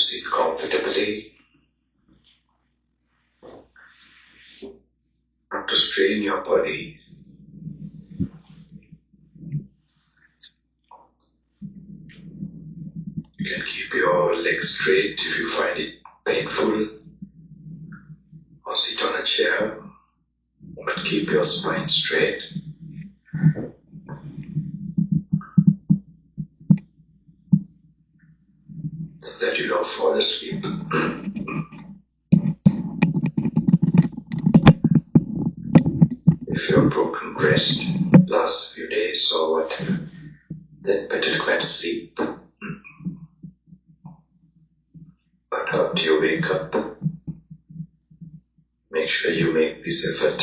sit comfortably, not to strain your body. You can keep your legs straight if you find it painful, or sit on a chair, but keep your spine straight. So that you don't fall asleep. If you're broken rest last few days or whatever, then better to go and sleep. But after you wake up, make sure you make this effort.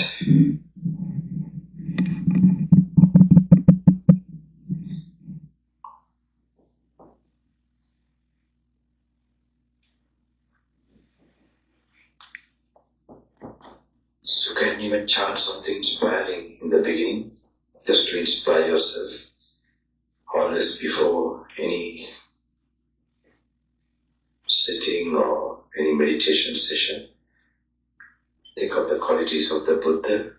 So you can even chant something inspiring in the beginning, just to inspire yourself. Always before any sitting or any meditation session, think of the qualities of the Buddha,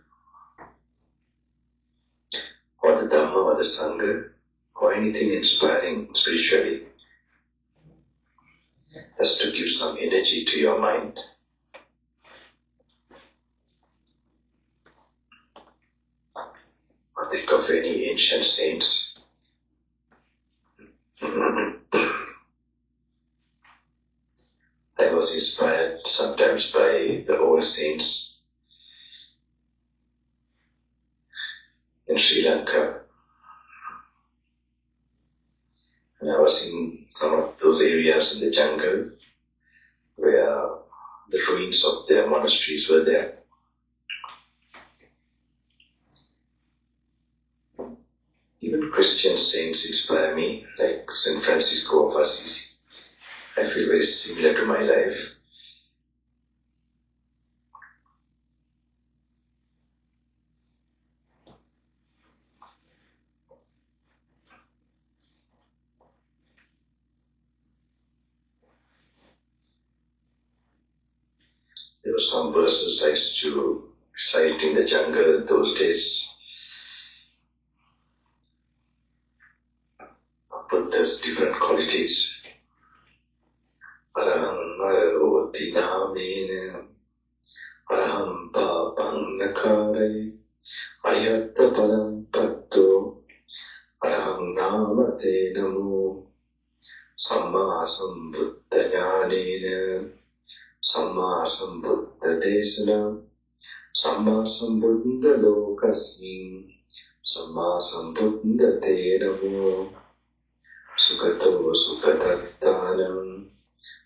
or the Dhamma, or the Sangha, or anything inspiring spiritually, just to give some energy to your mind. Or think of any ancient saints. I was inspired sometimes by the old saints in Sri Lanka. And I was in some of those areas in the jungle where the ruins of their monasteries were there. Even Christian saints inspire me, like Saint Francisco of Assisi. I feel very similar to my life. There were some verses I used to recite in the jungle those days. Buddha's different qualities. Araham naravoti namena, araham papam nakare, arihatta padam patto, araham namate namo, samma sambuddha jnanena, samma sambuddha desana, samma sambuddha lokasmin, samma sambuddha te namo. Sugato sugatattanam,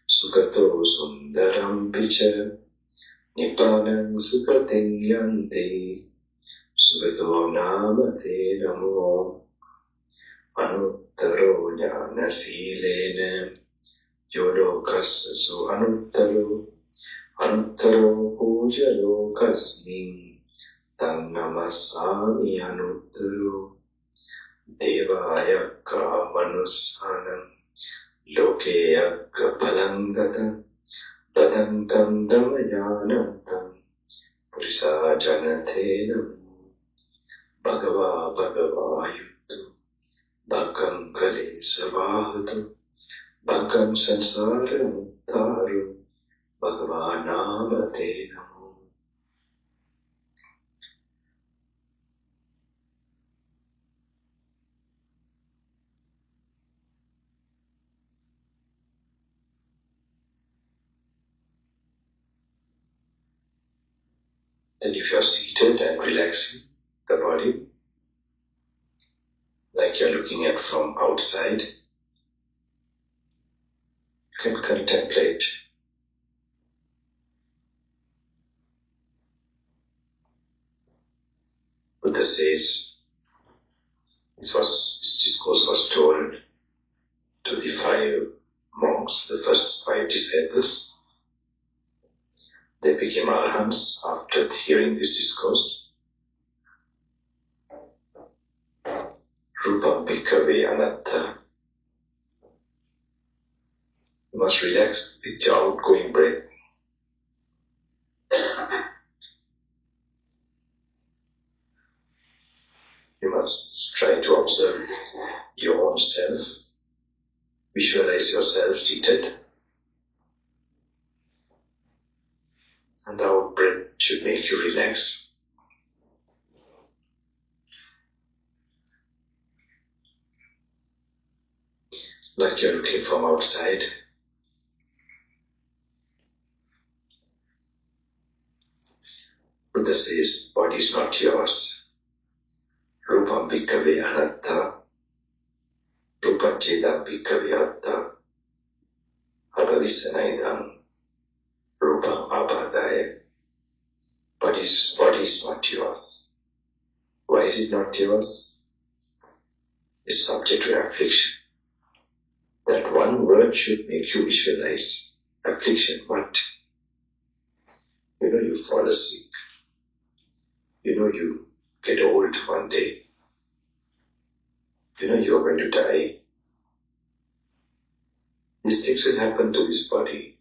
sugato sundaram picha, nippanam sugating yanti, sugato namate namo, anuttaro jnana silena, yodokassa su anuttaro, anuttaro puja lokasmin, tannamasami anuttaro. Devayakka manusanam lokeyakka palandata tadantam damayanantam purisa janate namo bhagava bhagava yuttu bhagam kale savahatu bhagam sansara muttaru bhagava namate namo. And if you're seated and relaxing the body, like you're looking at from outside, you can contemplate. Buddha says, this discourse was told to the 5 monks, the first 5 disciples. They became arahants after hearing this discourse. Rupam bhikkhave anatta. You must relax with your outgoing breath. You must try to observe your own self. Visualize yourself seated. And the out breath should make you relax. Like you're looking from outside. Buddha says, body is not yours. Rupam bhikkhave anatta. Rupam chedam bhikkhave atta. Abhavisanaidam. Rupam abhadaya. Body is not yours. Why is it not yours? It's subject to affliction. That one word should make you visualize affliction. What? You fall sick. You get old one day. You're going to die. These things will happen to this body.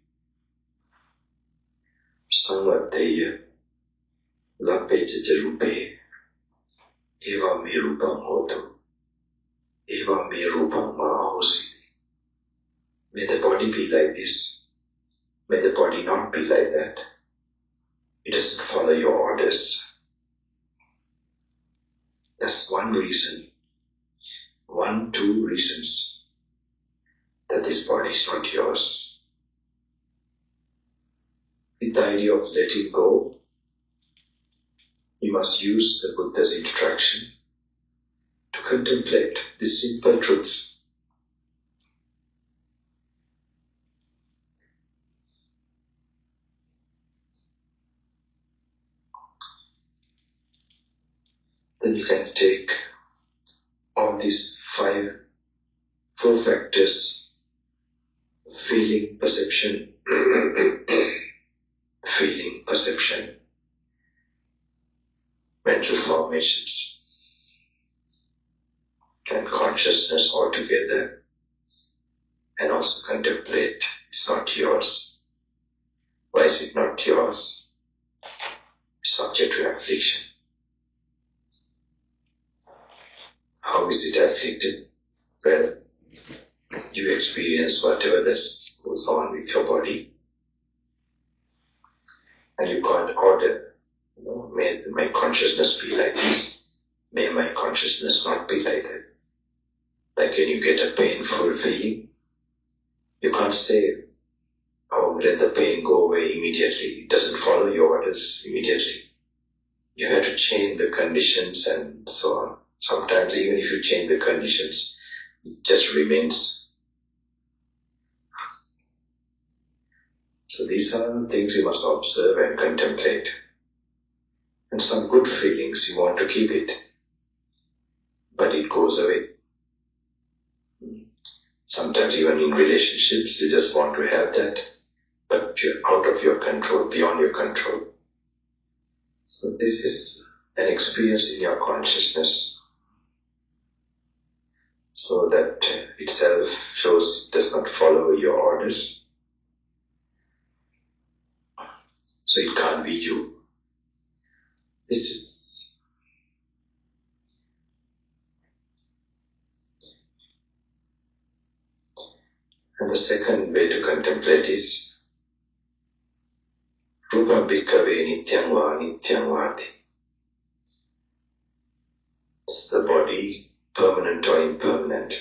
Samvadeya lapecha rupe eva me rupam hotu eva me rupam mahosi. May the body be like this. May the body not be like that. It doesn't follow your orders. That's one reason. 2 reasons that this body is not yours. With the idea of letting go, you must use the Buddha's instruction to contemplate these simple truths. Then you can take all these 4 factors: feeling, perception, mental formations, and consciousness all together, and also contemplate. It's not yours. Why is it not yours? It's subject to affliction. How is it afflicted? Well, you experience whatever this goes on with your body, and you can't order, may my consciousness be like this, may my consciousness not be like that. Like when you get a painful feeling, you can't say, oh, let the pain go away immediately. It doesn't follow your orders immediately. You have to change the conditions and so on. Sometimes even if you change the conditions, it just remains. So these are the things you must observe and contemplate. And some good feelings, you want to keep it, but it goes away. Sometimes even in relationships, you just want to have that, but you're out of your control, beyond your control. So this is an experience in your consciousness. So that itself shows it does not follow your orders. So it can't be you. This is and the second way to contemplate is Rupa bhikkhave nityam va nityam vati. Is the body permanent or impermanent?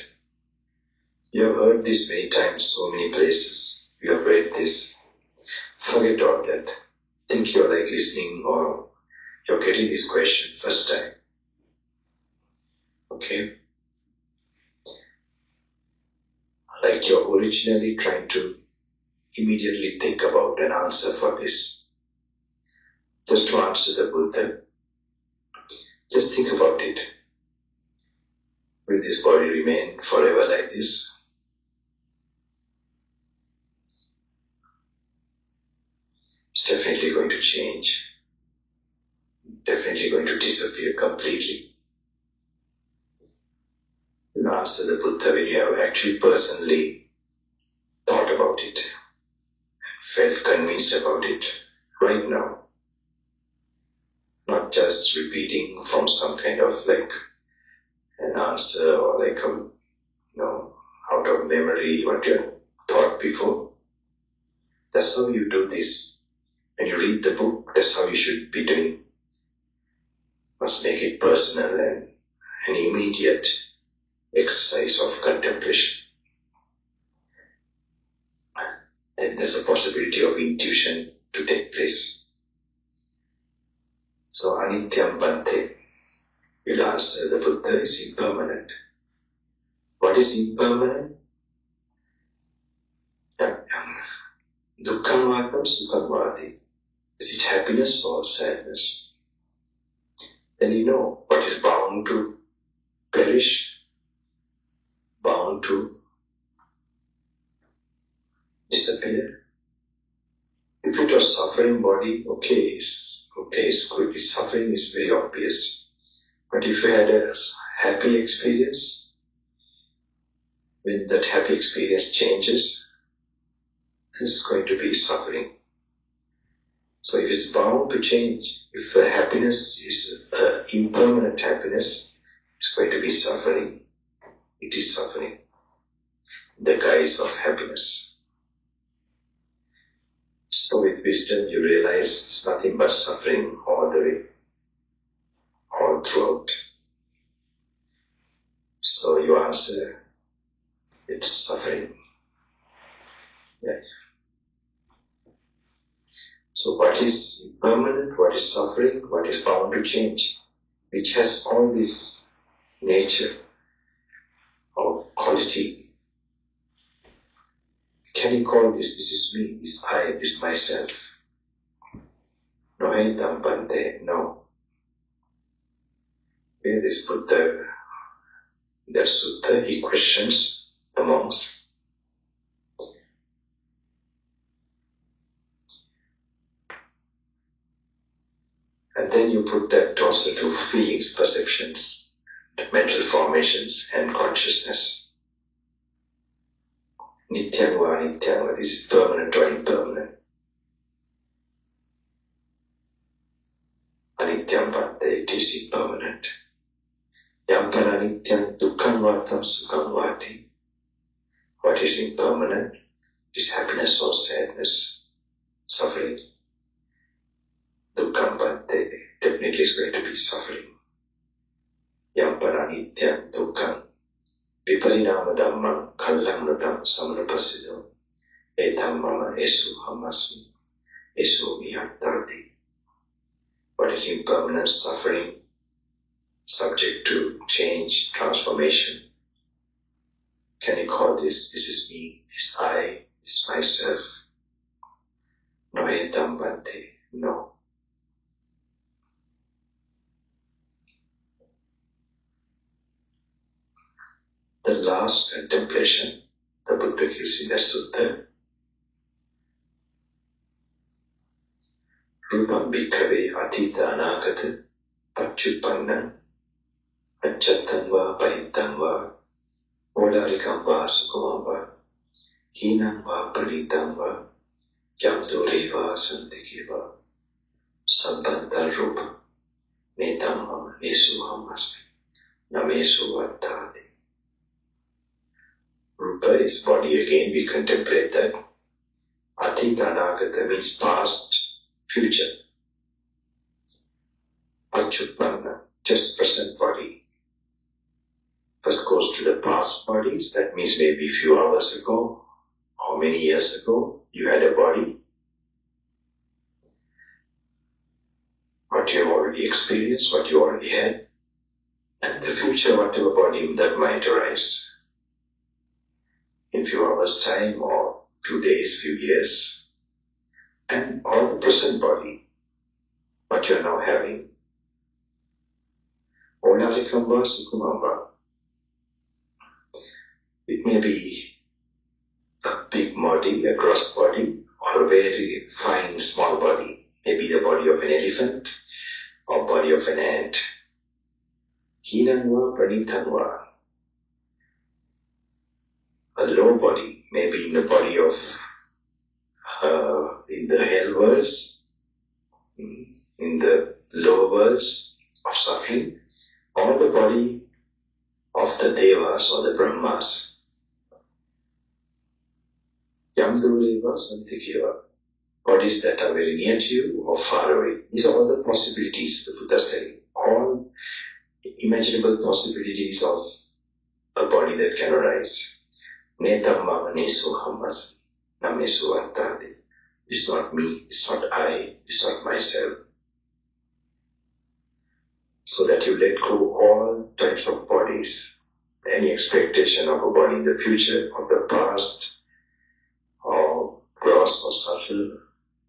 You have heard this many times, so many places. You have read this. Forget all that. Think you're like listening or you're getting this question first time. Okay? Like you're originally trying to immediately think about an answer for this. Just to answer the Buddha, just think about it. Will this body remain forever like this? It's definitely going to change. Definitely going to disappear completely. You answer the Buddha when you have actually personally thought about about it, felt convinced about it right now. Not just repeating from some kind of like an answer or like a, out of memory what you thought before. That's how you do this. When you read the book, that's how you should be doing. Must make it personal and an immediate exercise of contemplation. Then there's a possibility of intuition to take place. So anityam bhante will answer the Buddha is impermanent. What is impermanent? Dukkam vatam sukham vati. Is it happiness or sadness? Then you know what is bound to perish, bound to disappear. If it was suffering body, it's good. Suffering is very obvious. But if you had a happy experience, when that happy experience changes, there's going to be suffering. So if it's bound to change, if the happiness is impermanent happiness, it's going to be suffering. It is suffering in the guise of happiness. So with wisdom you realize it's nothing but suffering all the way, all throughout. So you answer, it's suffering. Yeah. So what is impermanent, what is suffering, what is bound to change, which has all this nature or quality. Can you call this is me, this I, this myself? No, no. Where this Buddha, that sutta, he questions the monks. And then you put that also to feelings, perceptions, mental formations and consciousness. Nityanva, anityanva, this is permanent or impermanent. Anityam bhante, it is impermanent. Yampana anityam dukkam vatam sukham vati. What is impermanent is happiness or sadness, suffering. Dukkam bhante, definitely is going to be suffering. Yampana anityam dukkam. Viparinama dhammam kallamnatam samanupasitam etam mama esu hamasmi esu mihattati. What is impermanent suffering, subject to change, transformation? Can you call this is me, this I, this myself? No etam bhante, no. The last contemplation the Buddha gives in the sutta, Rupam bhikkhave atita anagata pacchupanna achattam va pahittam va odarikam va sukhamam va hinam va panitam va yam dure va santike va sabbanta rupa netam mama nesu hamasmi namesu vattati. Rupa is body again, we contemplate that. Atita anagata means past, future. Pachupanna, just present body. First goes to the past bodies, that means maybe a few hours ago or many years ago, you had a body. What you have already experienced, what you already had. And the future, whatever body that might arise. In few hours time or few days, few years. And all the present body, what you are now having. Odarikamba sukhamamba. It may be a big body, a gross body, or a very fine small body. Maybe the body of an elephant or body of an ant. Hinanva pranitanva. A low body, maybe in the body of in the hell worlds, in the lower worlds of suffering, or the body of the Devas or the Brahmas. Yam dureva santikeva, bodies that are very near to you or far away. These are all the possibilities the Buddha is saying. All imaginable possibilities of a body that can arise. Netam mama nesu hammas, namesu attadi. It's not me, it's not I, it's not myself. So that you let go all types of bodies, any expectation of a body in the future, of the past, or gross or subtle.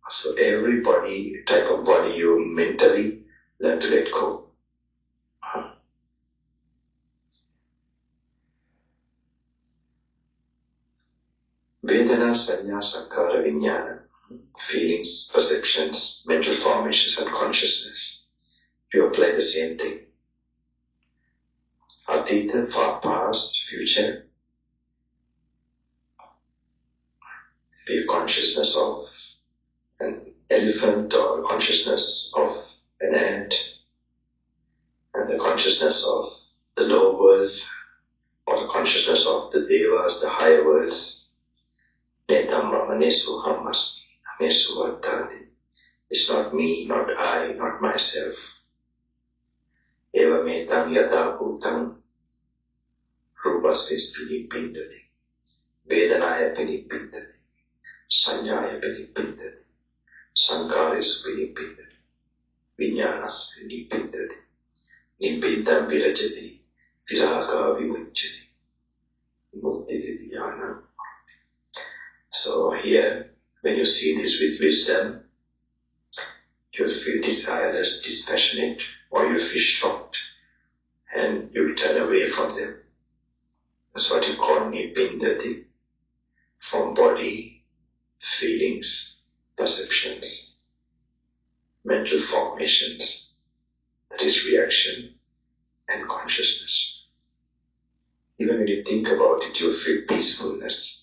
So every body, type of body you mentally learn to let go. Vedana, sanya, sankara, vijnana, feelings, perceptions, mental formations and consciousness. You apply the same thing. Atita, far past, future. Be a consciousness of an elephant or a consciousness of an ant, and the consciousness of the lower world, or the consciousness of the devas, the higher worlds. Netam ramanesu hammas, namesu vattadi. It's not me, not I, not myself. Eva metam yada bhutam rupasvis pinipindati. Vedanaya pinipindati. Sanyaya pinipindati. Sankaresu pinipindati. Vijnanas pinipindati. Nibbidam virajati. Viraga vimucchati. Muttiti jnanam. So here, when you see this with wisdom, you'll feel desireless, dispassionate, or you'll feel shocked, and you'll turn away from them. That's what you call nibbindati, from body, feelings, perceptions, mental formations, that is reaction and consciousness. Even when you think about it, you'll feel peacefulness.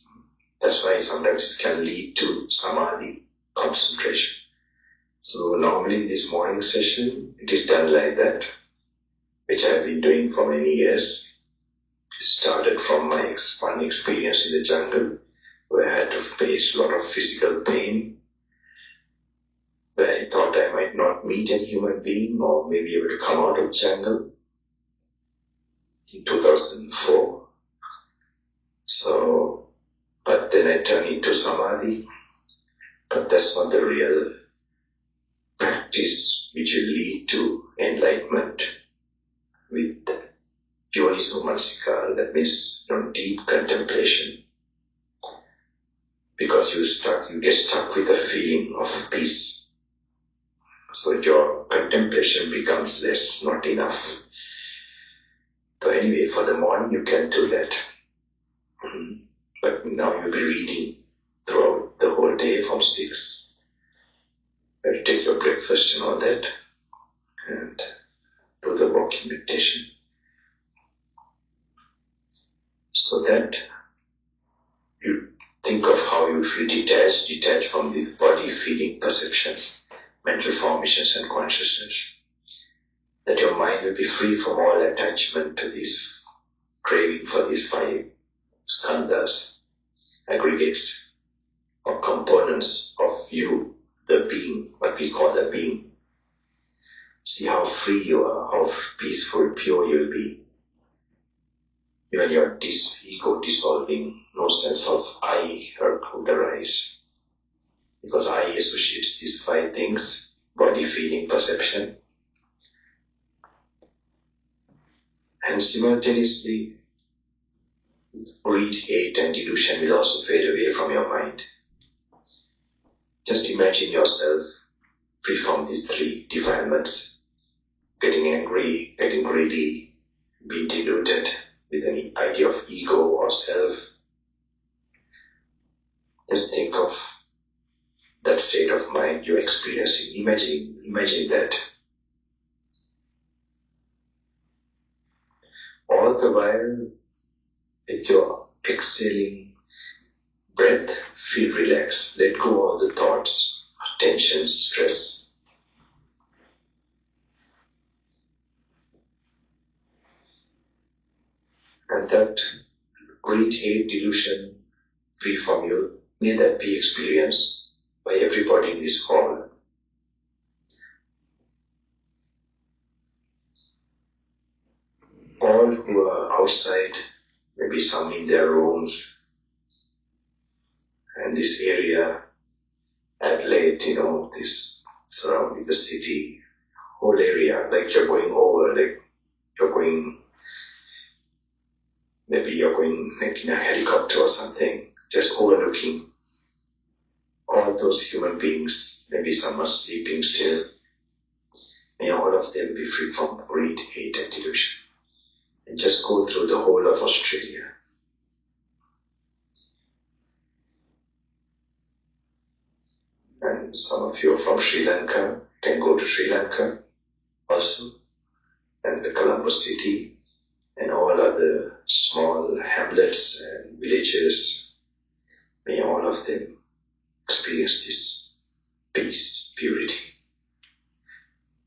That's why sometimes it can lead to samadhi, concentration. So normally this morning session, it is done like that, which I have been doing for many years. It started from my one experience in the jungle, where I had to face a lot of physical pain, where I thought I might not meet any human being or maybe able to come out of the jungle in 2004. But then I turned into samadhi. But that's not the real practice which will lead to enlightenment with yoniso manasikara, that means deep contemplation. Because you get stuck with a feeling of peace. So your contemplation becomes less, not enough. So anyway, for the morning you can do that. But now you'll be reading throughout the whole day from 6. You take your breakfast and all that, and do the walking meditation. So that you think of how you feel detached from these body, feeling, perceptions, mental formations and consciousness. That your mind will be free from all attachment to this craving for these 5 skandhas, aggregates or components of you, the being, what we call the being. See how free you are, how peaceful, pure you'll be. Even your ego dissolving, no sense of I would arise. Because I associates these 5 things, body, feeling, perception. And simultaneously, greed, hate and delusion will also fade away from your mind. Just imagine yourself free from these 3 defilements, getting angry, getting greedy, being deluded with any idea of ego or self. Just think of that state of mind you're experiencing, imagining that. All the while, with your exhaling, breath, feel relaxed. Let go all the thoughts, tension, stress. And that greed, hate, delusion, free from you, may that be experienced by everybody in this hall. All who are outside, maybe some in their rooms, and this area, Adelaide, this surrounding the city, whole area, like you're going over, like maybe you're going like in a helicopter or something, just overlooking all those human beings. Maybe some are sleeping still. May all of them be free from greed, hate and delusion. And just go through the whole of Australia. And some of you are from Sri Lanka, can go to Sri Lanka also, and the Colombo city, and all other small hamlets and villages. May all of them experience this peace, purity.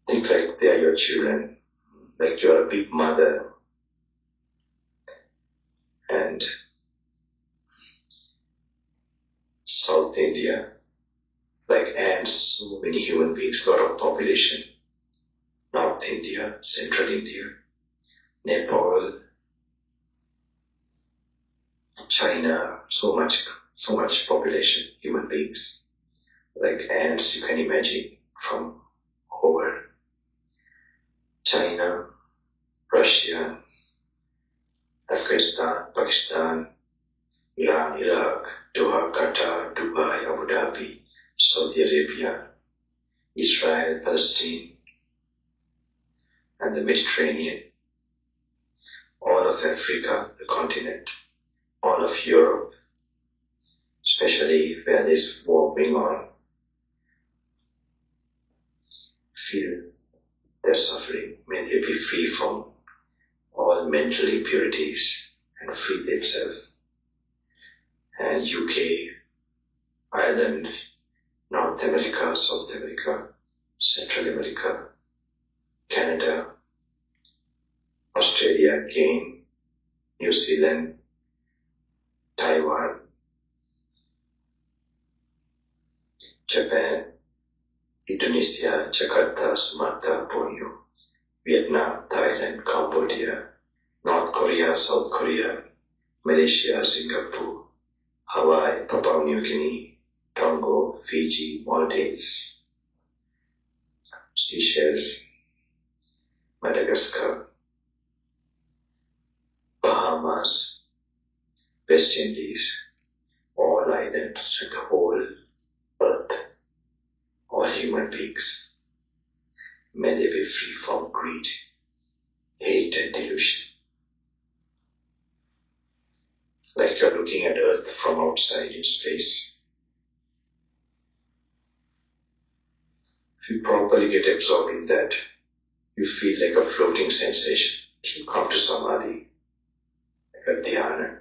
Think like they are your children, like you are a big mother. And South India, like ants, so many human beings, lot of population. North India, Central India, Nepal, China, so much population, human beings. Like ants, you can imagine, from over China, Russia, Afghanistan, Pakistan, Iran, Iraq, Doha, Qatar, Dubai, Abu Dhabi, Saudi Arabia, Israel, Palestine, and the Mediterranean, all of Africa, the continent, all of Europe, especially where there's war going on. Feel their suffering. May they be free from all mental impurities and free themselves. And UK, Ireland, North America, South America, Central America, Canada, Australia again, New Zealand, Taiwan, Japan, Indonesia, Jakarta, Sumatra, Borneo, Vietnam, Thailand, Cambodia, North Korea, South Korea, Malaysia, Singapore, Hawaii, Papua New Guinea, Tonga, Fiji, Maldives, Seychelles, Madagascar, Bahamas, West Indies, all islands and the whole earth, all human beings. May they be free from greed, hate and delusion. Like you're looking at earth from outside in space. If you properly get absorbed in that, you feel like a floating sensation. You come to samadhi, like a dhyana.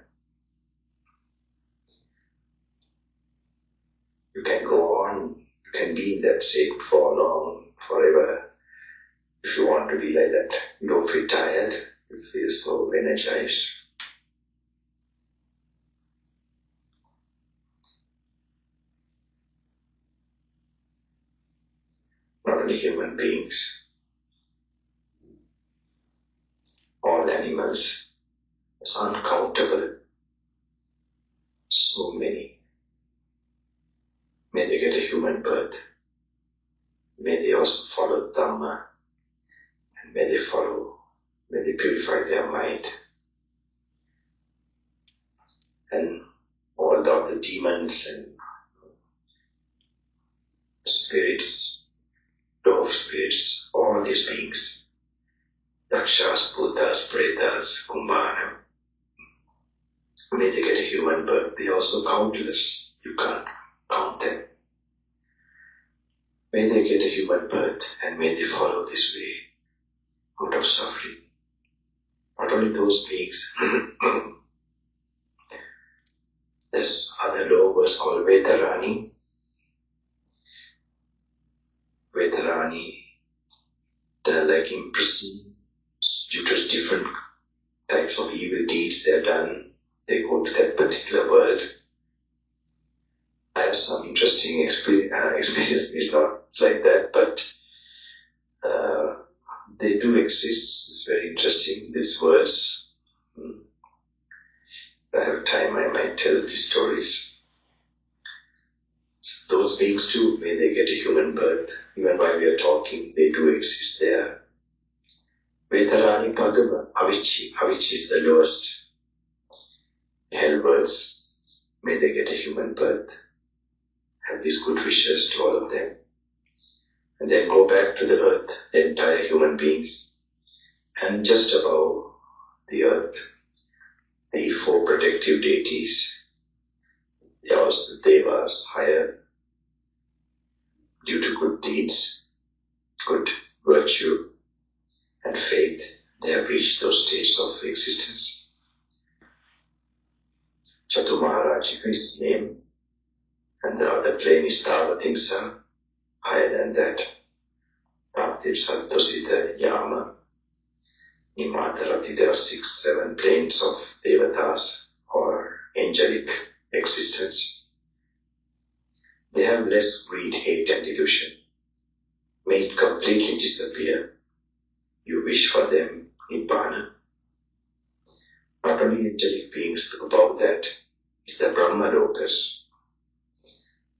You can go on, you can be in that state for long, forever, if you want to be like that. You don't feel tired, you feel so energized. Not only human beings, all animals, it's uncountable. So many. May they get a human birth. May they also follow Dhamma. And may they purify their mind. And all the other demons and spirits, dwarf spirits, all these beings, Rakshas, Bhutas, Pretas, Kumbhana, may they get a human birth. They are also countless. You can't count them. May they get a human birth and may they follow this way out of suffering. Not only those beings, there's other lower verse called Vetarani. Vetarani, they're like imprisoned due to different types of evil deeds they've done. They go to that particular world. I have some interesting experience. It's not like that, but they do exist. It's very interesting, these words. If I have time, I might tell these stories. So those beings too, may they get a human birth. Even while we are talking, they do exist there. Vetarani Padma, Avicii. Avicii is the lowest. Hell birds, may they get a human birth. Have these good wishes to all of them. And then go back to the earth, the entire human beings. And just above the earth, the four protective deities. They are also devas, higher, due to good deeds, good virtue, and faith. They have reached those stages of existence. Chatu Maharajika is his name, and the other plane is Tavatimsa. Higher than that, Bhakti Santosita Yama, Nimatarati. There are 6-7 planes of devatas or angelic existence. They have less greed, hate and delusion. May it completely disappear. You wish for them Nibbana. Not only angelic beings, above that is the Brahmalokas.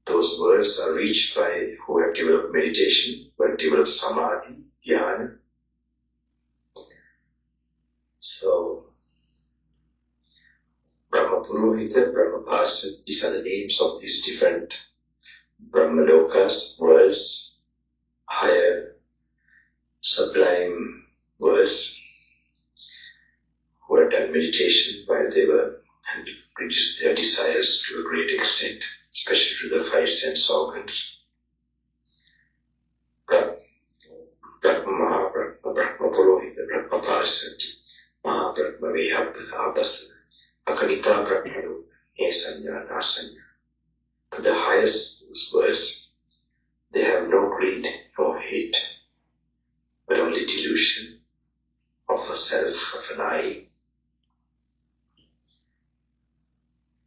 Those worlds are reached by who have developed meditation, who have developed samadhi, dhyana. So, Brahma Purohita, Brahma Parsad, these are the names of these different Brahmalokas, worlds, higher, sublime worlds, who have done meditation while they were and reduced their desires to a great extent, especially to the 5 sense organs. Brahma Mahabrahma, Brahma Purohita, Brahma Parsad, Mahabrahma Vehabhasa, Akanita Brahma, Esanya, Nasanya. To the highest worlds, they have no greed, no hate, but only delusion of a self, of an I.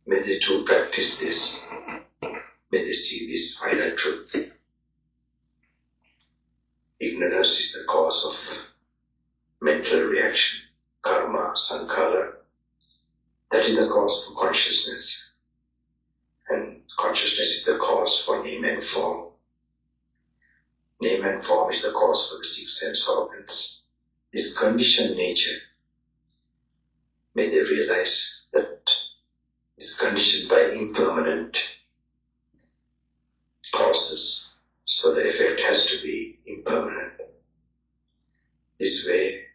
May they too practice this. May they see this final truth. Ignorance is the cause of mental reaction, karma, sankhara. That is the cause for consciousness. And consciousness is the cause for name and form. Name and form is the cause for the 6 sense organs. This conditioned nature, may they realize that is conditioned by impermanent causes, so the effect has to be impermanent. This way,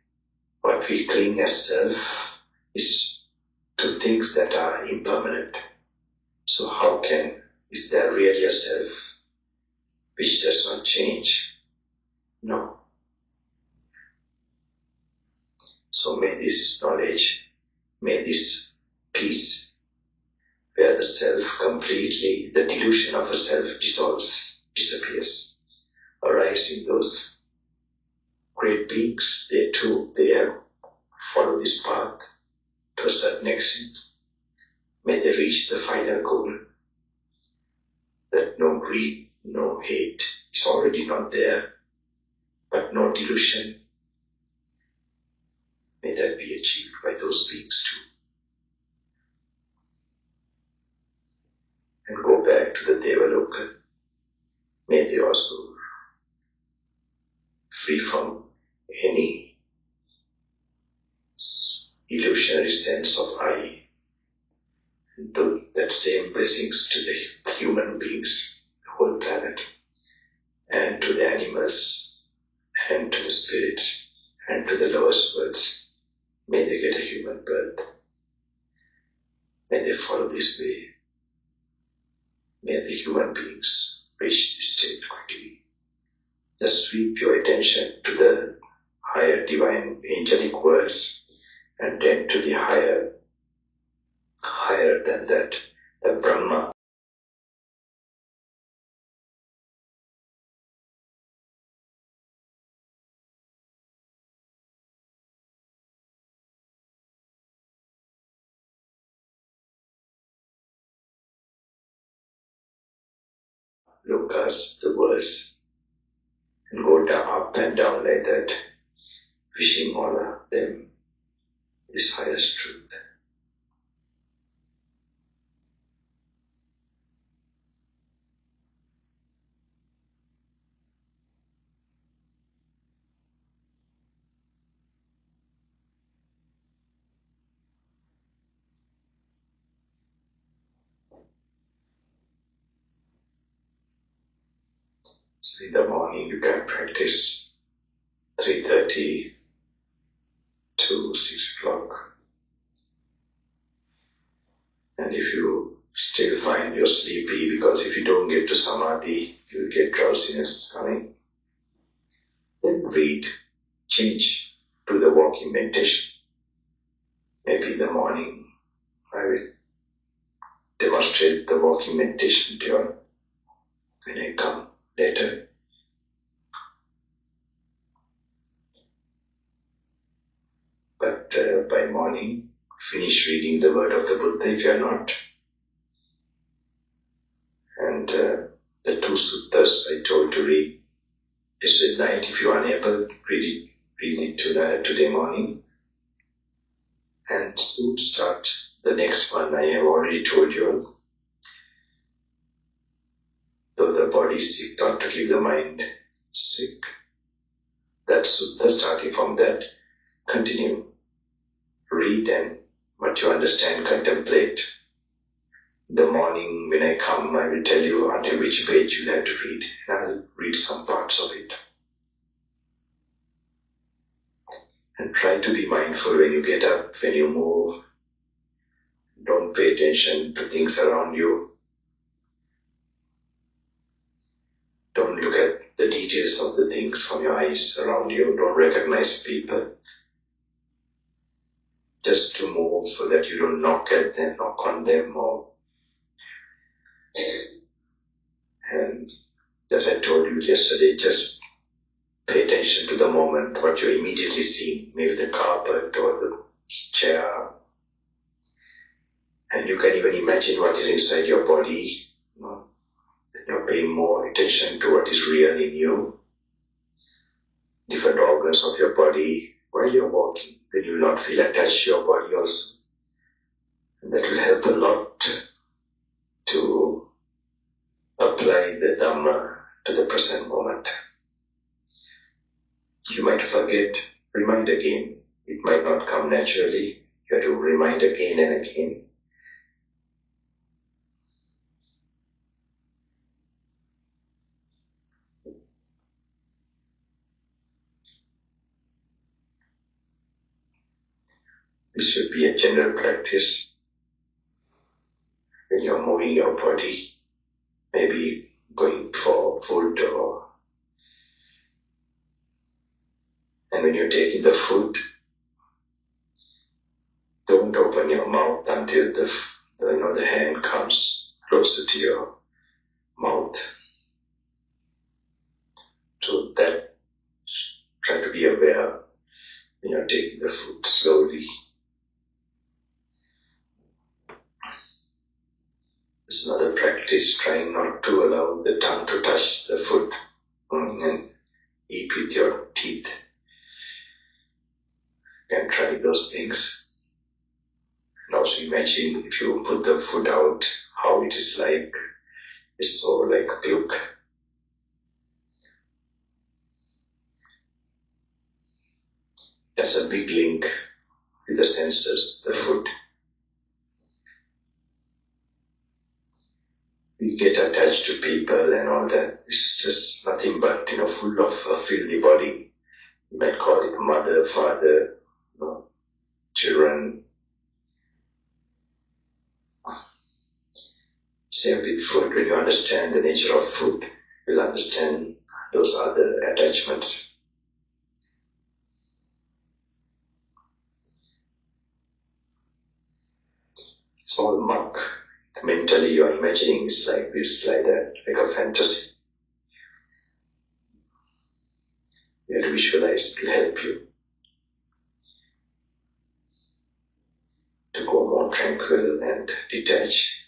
what we cling as self is to things that are impermanent. So how is there really a self which does not change? No. So may this knowledge, may this peace, where the self completely, the delusion of a self dissolves, disappears, arise in those great beings. They too, they have followed this path to a certain extent. May they reach the final goal, that no greed, no hate is already not there, but no delusion. May that be achieved by those beings too. And go back to the Devaloka. May they also free from any illusionary sense of I, and do that same blessings to the human beings, the whole planet, and to the animals, and to the spirits, and to the lowest worlds. May they get a human birth. May they follow this way. May the human beings reach this state quickly. Just sweep your attention to the higher divine angelic worlds, and then to the higher than that, the Brahma lokas, the worlds, and go down, up and down like that, wishing all of them is highest truth. So in the morning you can practice 3:30 to 6 o'clock. And if you still find you're sleepy, because if you don't get to samadhi, you'll get drowsiness coming, then read, change to the walking meditation. Maybe in the morning I will demonstrate the walking meditation to you when I come later. But by morning, finish reading the word of the Buddha if you are not. And the 2 suttas I told to read yesterday night, if you are unable, read it today morning. And soon start the next one. I have already told you, though the body is sick, not to keep the mind sick. That sutta, starting from that, continue. Read and what you understand, contemplate. In the morning when I come, I will tell you until which page you have to read. And I will read some parts of it. And try to be mindful when you get up, when you move. Don't pay attention to things around you. Don't look at the details of the things from your eyes around you. Don't recognize people. Just to move so that you don't knock at them, knock on them, and as I told you yesterday, just pay attention to the moment, what you immediately see, maybe the carpet or the chair. And you can even imagine what is inside your body. You're paying more attention to what is real in you. Different organs of your body while you're walking. Then you will not feel attached to your body also. And that will help a lot to apply the Dhamma to the present moment. You might forget, remind again. It might not come naturally. You have to remind again and again. This should be a general practice. When you're moving your body, maybe going for food and when you're taking the food, don't open your mouth until the hand comes closer to your mouth. So that, try to be aware when you're taking the food slowly. It's another practice, trying not to allow the tongue to touch the food and eat with your teeth. You can try those things. And also imagine if you put the food out, how it is like. It's so like puke. There's a big link with the senses, the food. We get attached to people and all that. It's just nothing but, full of a filthy body. You might call it mother, father, children. Same with food. When you understand the nature of food, you'll understand those other attachments. It's all muck. Mentally you're imagining it's like this, like that, like a fantasy. You have to visualize, it will help you to go more tranquil and detached.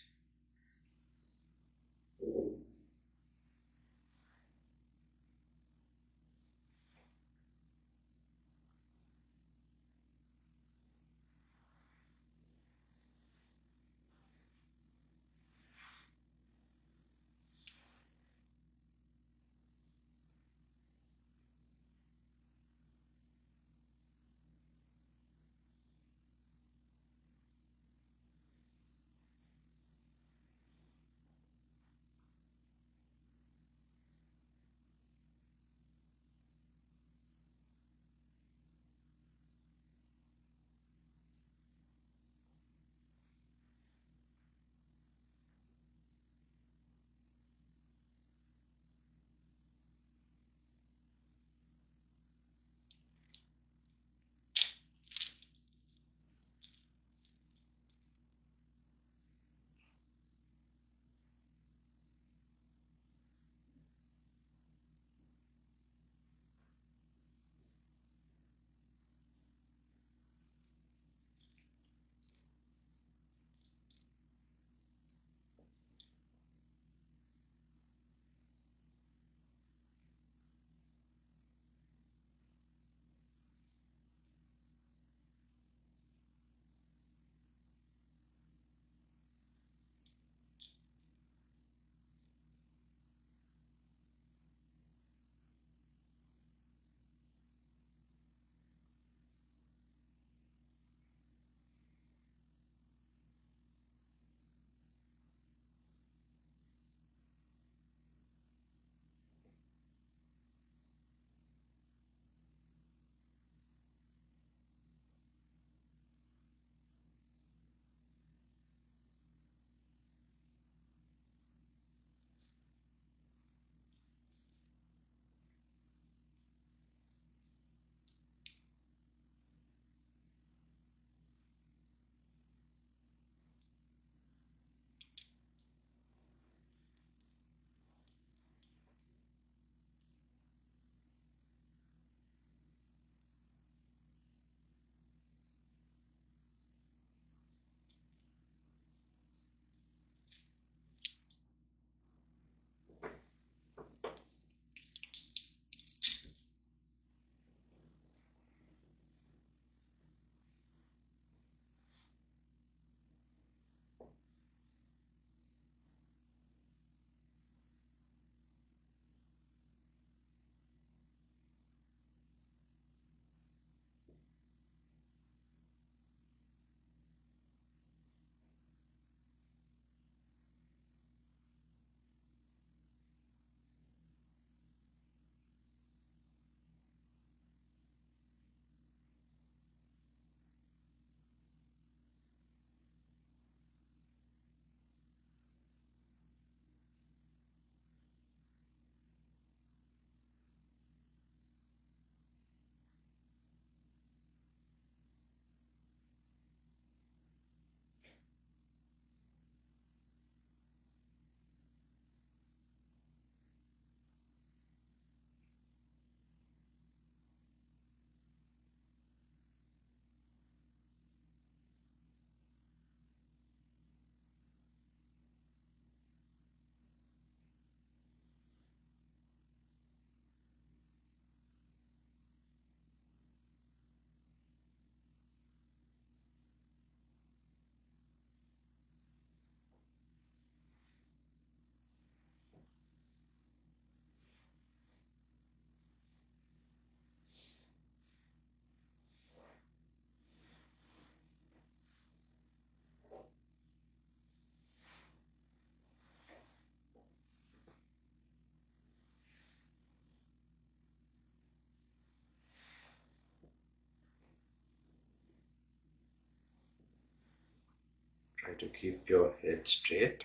Try to keep your head straight.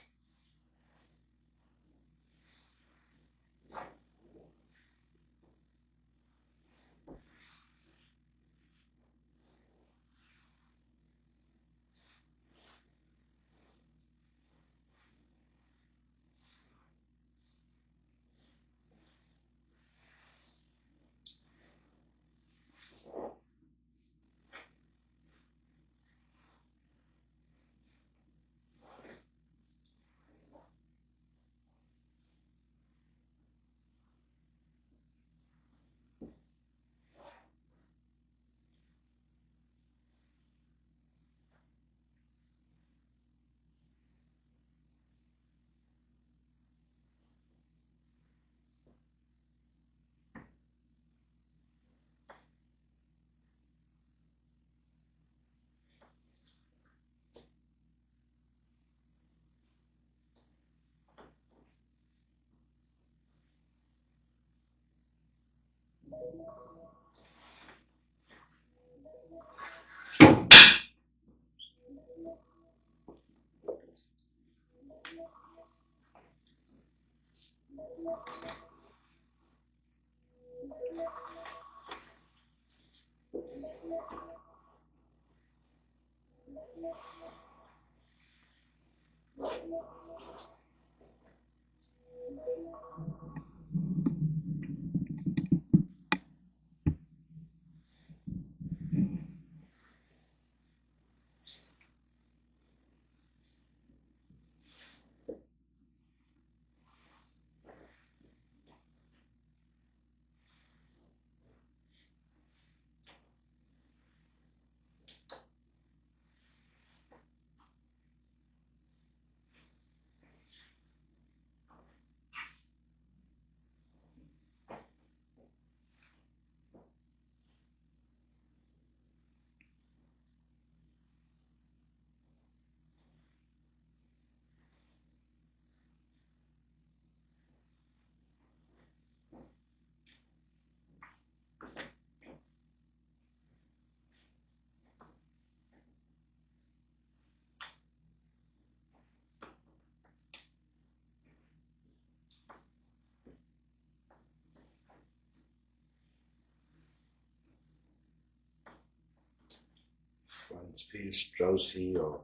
Once feels drowsy or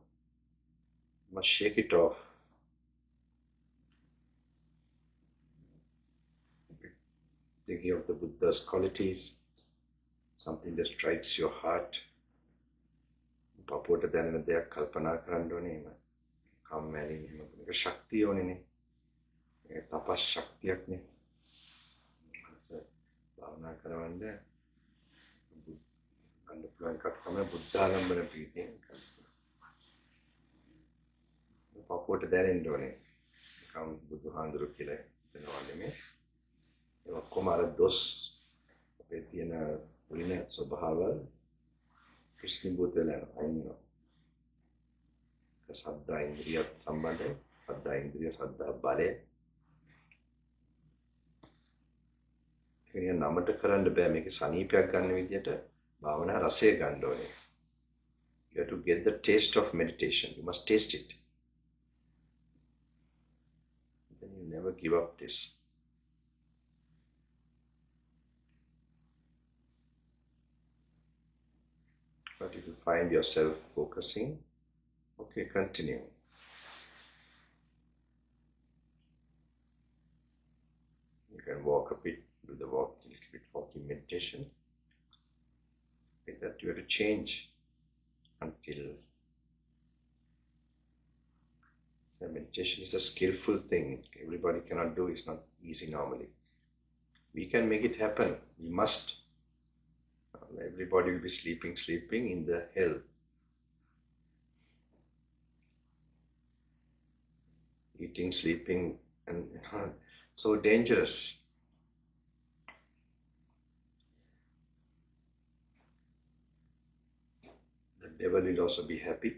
must shake it off. Thinking of the Buddha's qualities, something that strikes your heart. පපුවට දැනෙන දෙයක් කල්පනා කරන්න ඕනේ. එහෙම කම්මැලි එහෙම එක ශක්තිය ඕනේනේ. ඒ තපස් ශක්තියක්නේ. භාවනා කරවන්න ගන්න පුළුවන් එකක් තමයි බුද්ධාලම්බන ප්‍රීතිය. පපුවට දැනෙන්න ඕනේ. කම් බුදුහාඳුරු කියලා වෙනවා නෙමෙයි. ඒ ඔක්කොම අර දොස් අපේ තියෙන උලින ස්වභාවය කිසිඹුත් වෙලා අයින්නවා. සද්දා ඉන්ද්‍රියත් සම්බන්ධයි. සද්දා ඉන්ද්‍රිය සද්දා බලය. කියන්නේ නමට කරන්න බෑ මේකේ සනීපයක් ගන්න විදියට භාවනා රසය ගන්න ඕනේ. You have to get the taste of meditation. You must taste it. Then you never give up this. But if you find yourself focusing, okay, continue. You can walk a bit, do the walk, a little bit walking meditation. Like that, you have to change until. So meditation is a skillful thing. Everybody cannot do. It's not easy normally. We can make it happen. We must. Everybody will be sleeping in the hell. Eating, sleeping, and so dangerous. The devil will also be happy.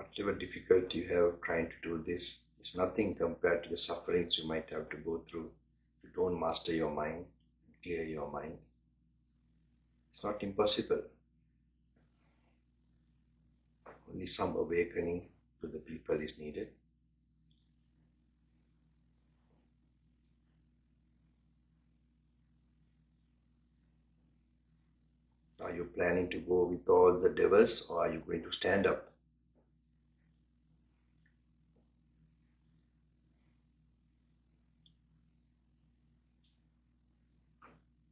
whatever difficulty you have trying to do this is nothing compared to the sufferings you might have to go through if you don't master your mind, clear your mind. It's not impossible. Only some awakening to the people is needed. Are you planning to go with all the devils, or are you going to stand up?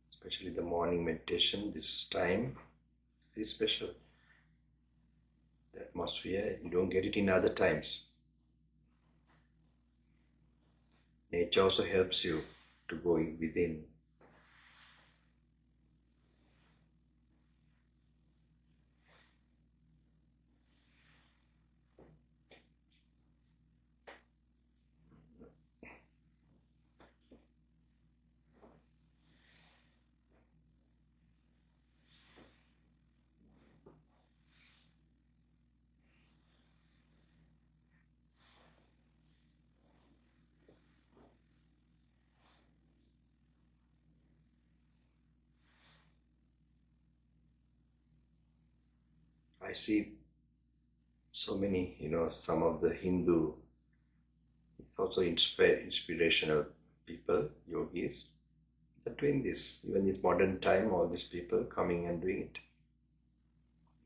Especially the morning meditation, this time is special. The atmosphere, you don't get it in other times. Nature also helps you to go within. I see so many, some of the Hindu, also inspirational people, yogis, they're doing this. Even in modern time, all these people coming and doing it.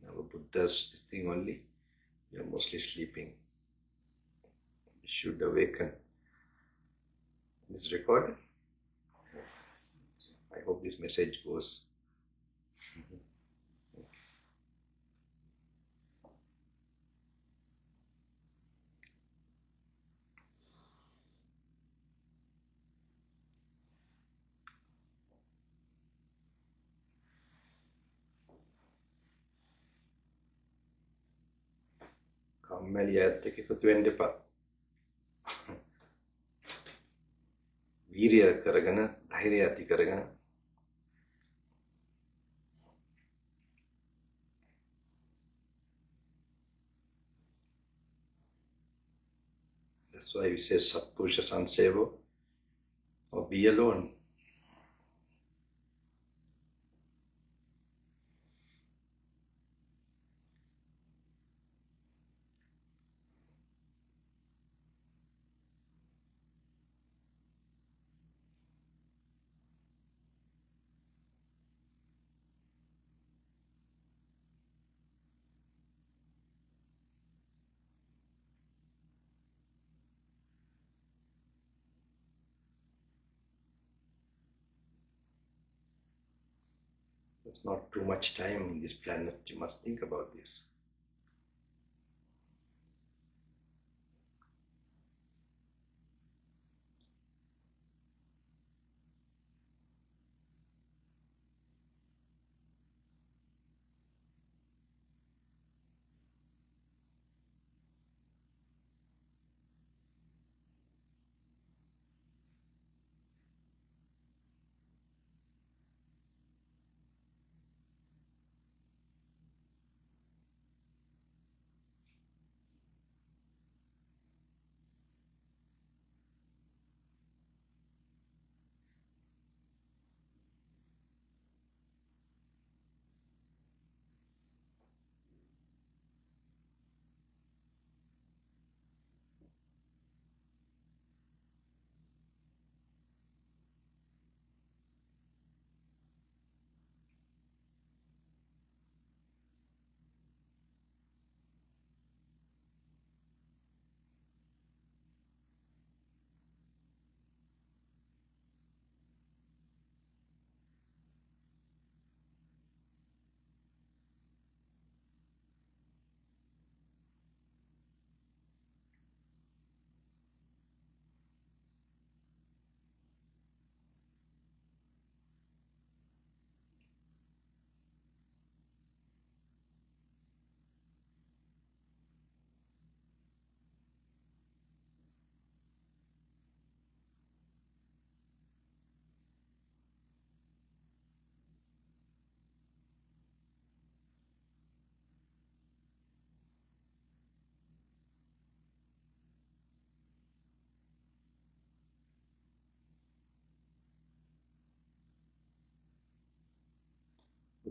Our Buddha's this thing only, we are mostly sleeping. We should awaken. This recorded. I hope this message goes. කම්මැලි ඇත්ත එක්ක එකතු වෙන්න එපා. වීරිය කරගෙන, ධෛර්යය ඇති කරගෙන. That's why we say Satpurusha Samsevo, or be alone. There's not too much time in this planet. You must think about this.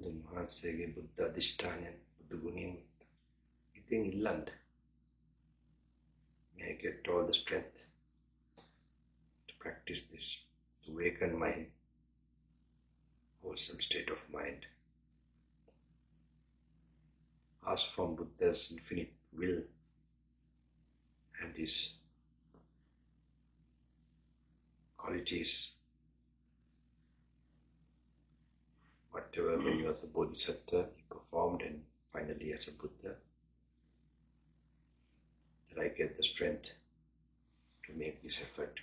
Sambuddhan Mahansege Buddha Adhishthanayan Buddha Gunin Itin illand. May I get all the strength to practice this, to awaken my wholesome state of mind. Ask from Buddha's infinite will and his qualities. Whatever when you was a Bodhisattva, you performed, and finally as a Buddha, that I get the strength to make this effort.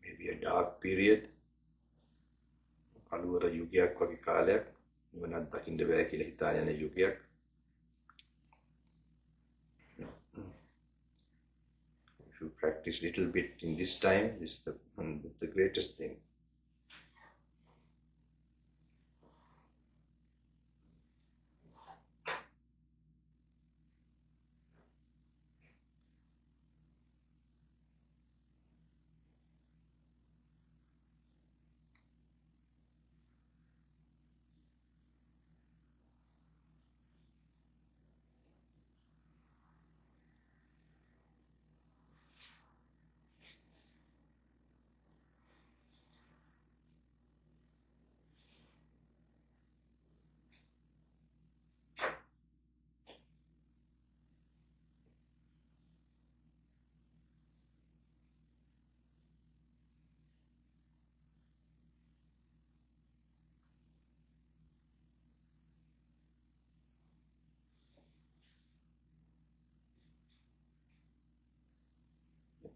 It may be a dark period, අලුවර යුගයක් වගේ කාලයක්, නිවනක් දකින්න බෑ කියලා හිතාන යන යුගයක්. If you practice little bit in this time, this is the greatest thing.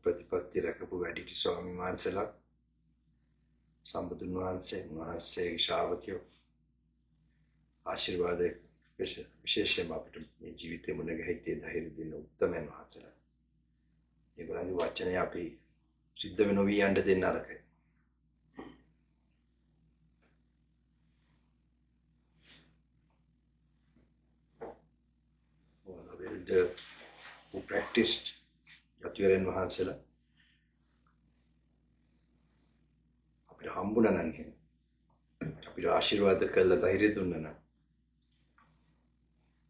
ප්‍රතිපත්ති රැකපු වැඩිහිටි ස්වාමීන් වහන්සේලා සම්බුදුන් වහන්සේගේ ශ්‍රාවකයෝ ආශිර්වාද විශේෂයෙන්ම අපිට මේ ජීවිතේ මුණ ගැහිච්ච ධෛර්ය දෙන උත්තමයන් වහන්සේලා. ඒගොල්ලන්ගේ වචනය අපි සිද්ධ වෙනවි යන්න දෙන්න අරකයි. Who practiced යතිවරයන් වහන්සේලා අපිට හම්බුණා නම් එහෙම අපිට ආශිර්වාද කළා ධෛර්ය දුන්නා නම්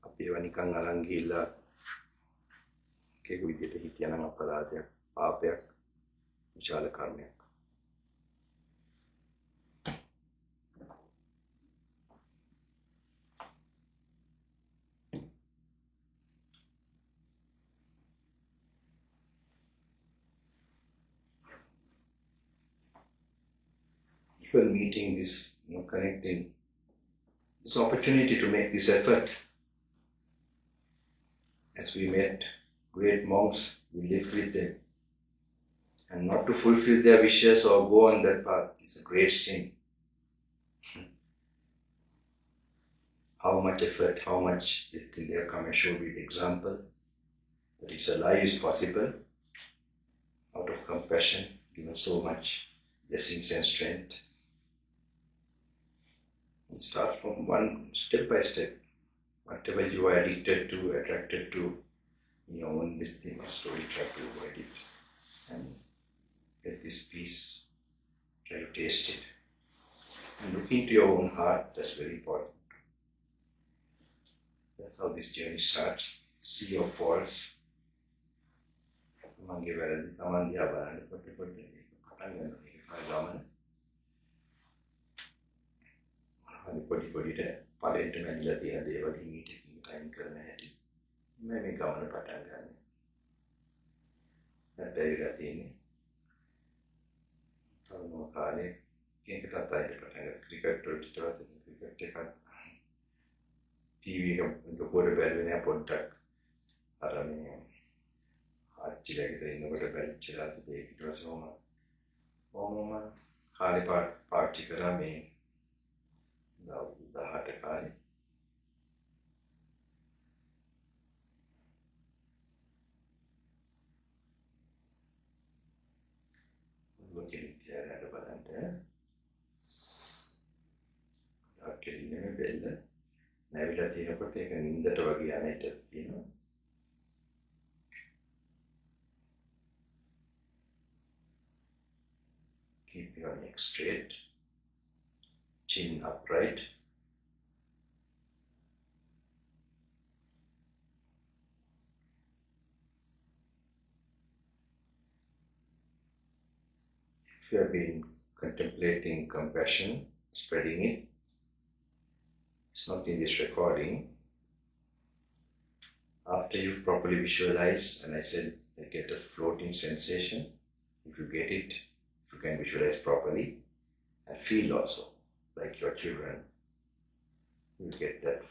අපි ඒවා නිකන් අරන් ගිහිල්ලා කේක විදියට හිටියනම් අපරාධයක් පාපයක් විශාල කර්මයක්. People meeting this, connecting, this opportunity to make this effort. As we met great monks, we lived with them. And not to fulfill their wishes or go on that path is a great sin. How much effort, how much they have come and showed with example that it's a life is possible out of compassion, given so much blessings and strength. It starts from one step by step. Whatever you are addicted to, attracted to, your own this thing, slowly try to avoid it and get this peace. Try to taste it. And look into your own heart, that's very important. That's how this journey starts. See your faults. පොඩි පොඩිට පළවෙනිට මැනිලා තියෙන දේවල් හිමීට time කරන හැටි මම මේ ගමන පටන් ගන්න. දැන් තියෙන්නේ තවම කාලේ කේකට අතයි පටන් ගන්න ක්‍රිකට් වලට ඊට පස්සේ ක්‍රිකට් එකක් ටීවී එක ලොකෝට බැලුවේ නෑ පොඩ්ඩක් අර මේ ආච්චිලගේ ඉන්නකොට බැලුච්චලා ඒක ඊට පස්සේ මම කාලේ පාර්ටි කරා මේ 18 කාලේ කෙනෙක් තියාගන්න බලන්න. කෙලින්ම බෙල්ල නැවිලා තියෙනකොට ඒක නින්දට වගේ යන එක තියෙනවා. neck straight, chin upright. If you have been contemplating compassion, spreading it, it's not in this recording. After you properly visualize, and I said get a floating sensation, if you get it, if you can visualize properly, and feel also, like your children, you get that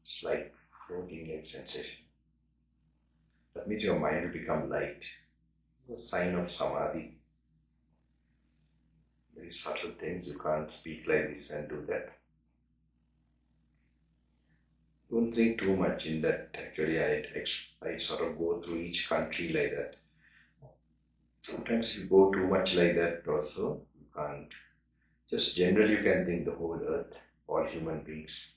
slight floating like sensation. That means your mind will become light. It's a sign of samadhi. Very subtle things, you can't speak like this and do that. Don't think too much in that. Actually, I sort of go through each country like that. Sometimes you go too much like that also, you can't. Just generally you can think the whole earth, all human beings.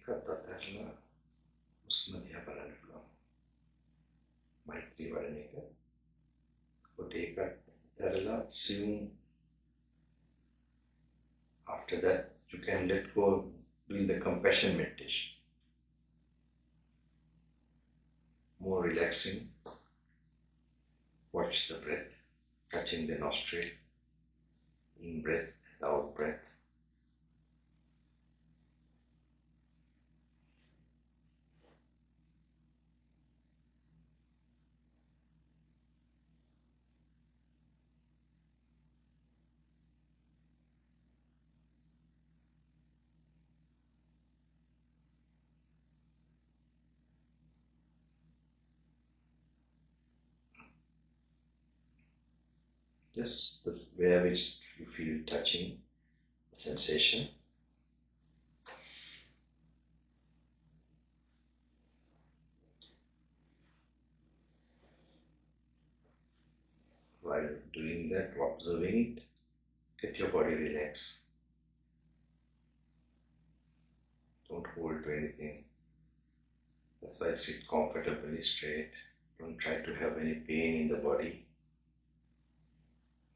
Attanagalla, Usmadiya Baldy, Maitri Varaneka, Attanagalla, sing. After that, you can let go doing the compassion meditation. More relaxing. Watch the breath, touching the nostril, in breath, out breath. Just the where which you feel touching, the sensation. While doing that, observing it, get your body relaxed. Don't hold to anything. That's why sit comfortably straight. Don't try to have any pain in the body.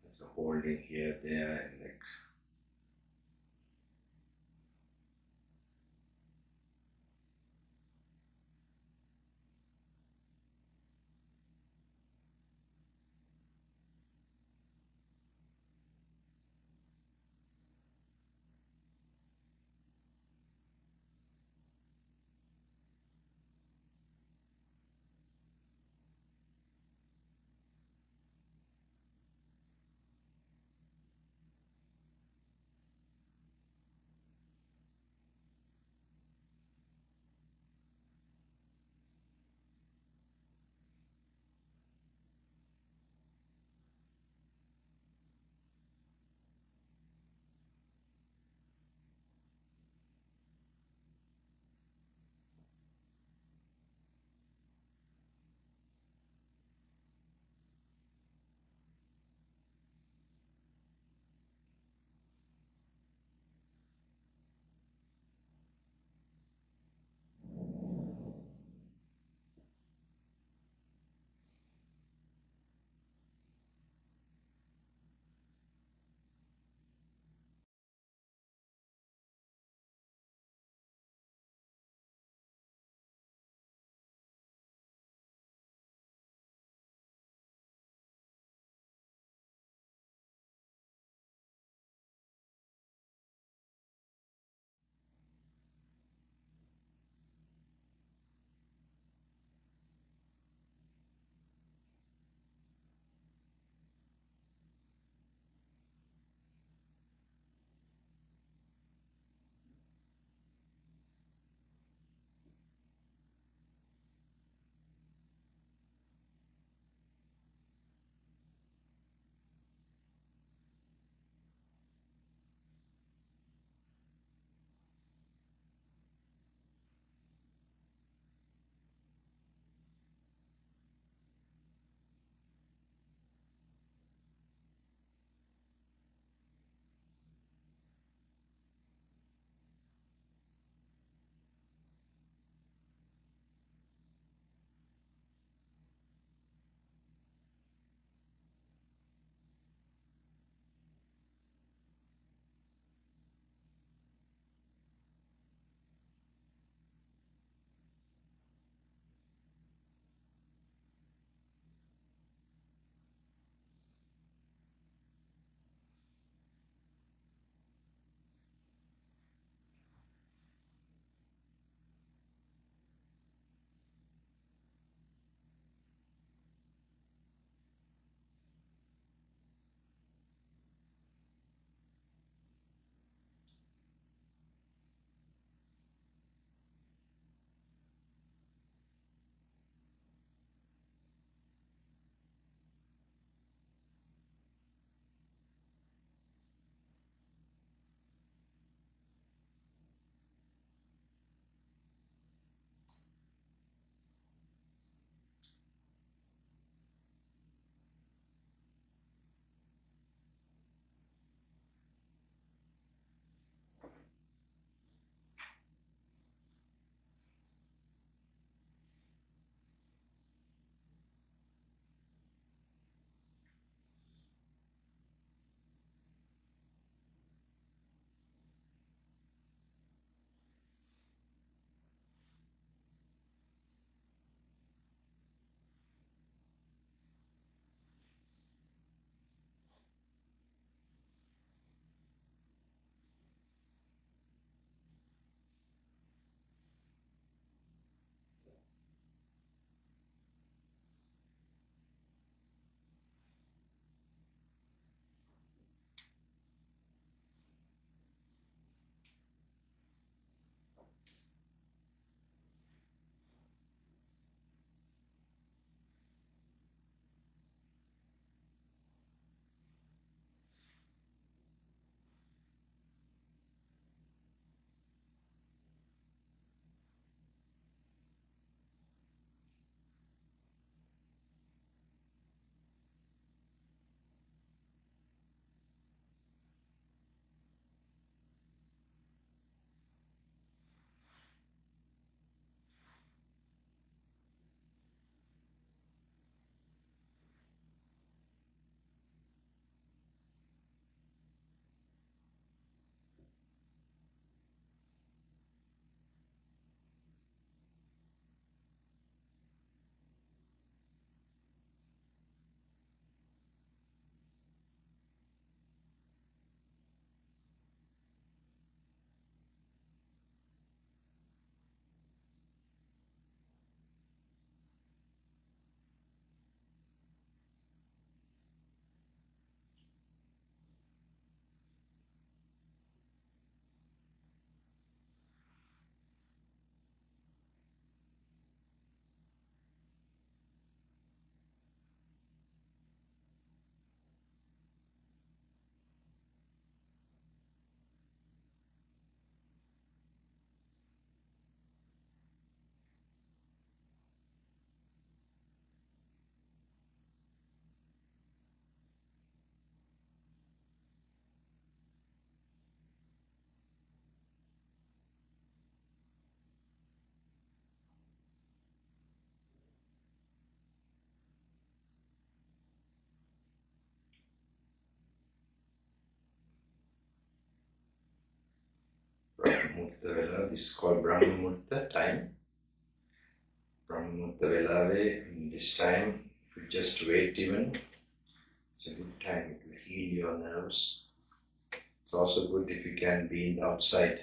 There's a holding here, there, and like. Vela. This is called Brahmamurta time. Brahmamurta Velave, in this time, if you just wait even, it's a good time. It will heal your nerves. It's also good if you can be in the outside.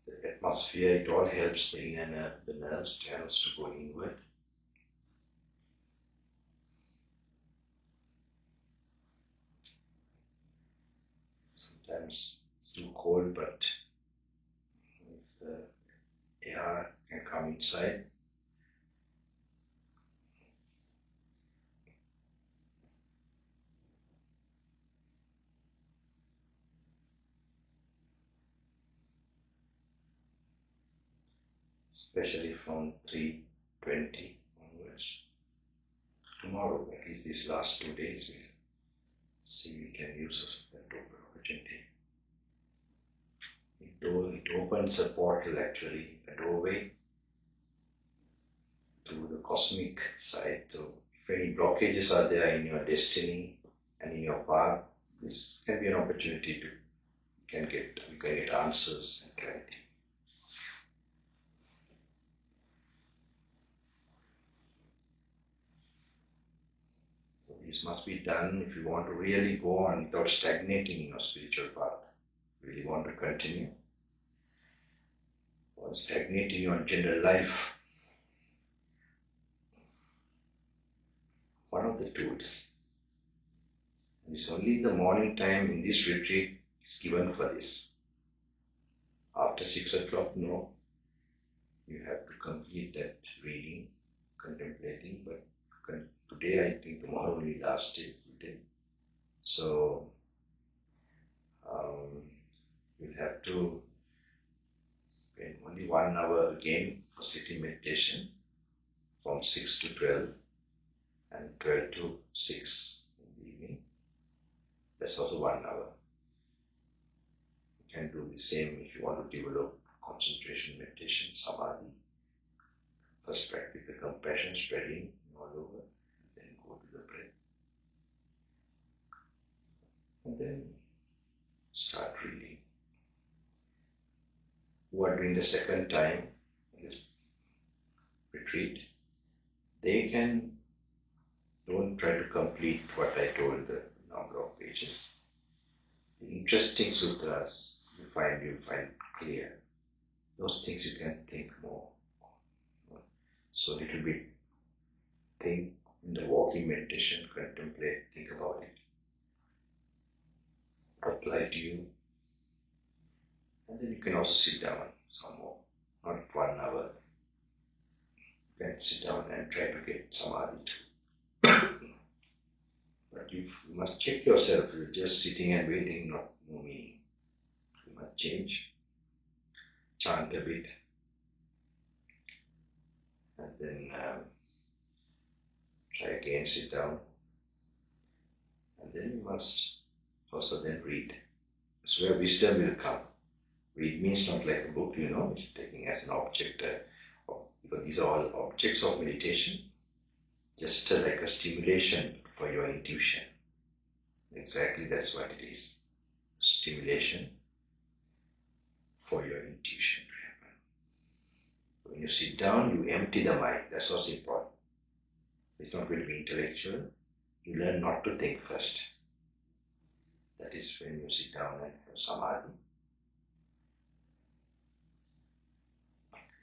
The atmosphere, it all helps the inner the nerves, channels to go inward. Sometimes it's too cold, but if the air can come inside. Especially from 3:20 onwards. Tomorrow, at least these last 2 days, we'll see we can use that opportunity. It opens a portal, actually, a doorway to the cosmic side. So if any blockages are there in your destiny and in your path, this can be an opportunity to you can get answers and clarity. So this must be done if you want to really go on without stagnating in your spiritual path. Really want to continue. Or stagnate in your general life. One of the tools. And it's only in the morning time in this retreat is given for this. After 6 o'clock, no. You have to complete that reading, contemplating, but today I think tomorrow will be last day. So you'll have to spend only 1 hour again for sitting meditation from 6 to 12 and 12 to 6 in the evening. That's also 1 hour. You can do the same if you want to develop concentration meditation, samadhi. First practice the compassion spreading all over, then go to the breath. And then start reading. Who are doing the second time in this retreat, they don't try to complete what I told, the number of pages. The interesting sutras you find clear. Those things you can think more. So little bit think in the walking meditation, contemplate, think about it. Apply to you. And then you can also sit down some more, not 1 hour. You can sit down and try to get samadhi too. But you must check yourself. You're just sitting and waiting, no meaning. You must change, chant a bit, and then try again, sit down. And then you must also then read. That's where wisdom will come. Read means not like a book, it's taking as an object, because these are all objects of meditation, just like a stimulation for your intuition. Exactly, that's what it is. Stimulation for your intuition to happen. When you sit down, you empty the mind. That's what's important. It's not going to be intellectual. You learn not to think first. That is when you sit down and have samadhi.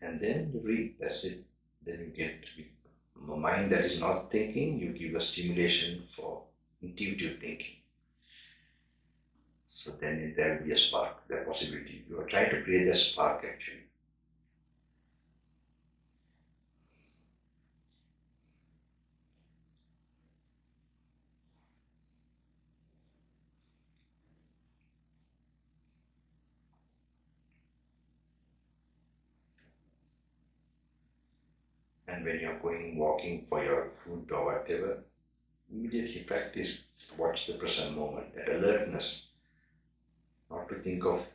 And then you read, that's it. Then you get a mind that is not thinking, you give a stimulation for intuitive thinking. So then there will be a spark, the possibility. You are trying to create a spark actually. And when you're going walking for your food or whatever, immediately practice, watch the present moment, that alertness. Not to think of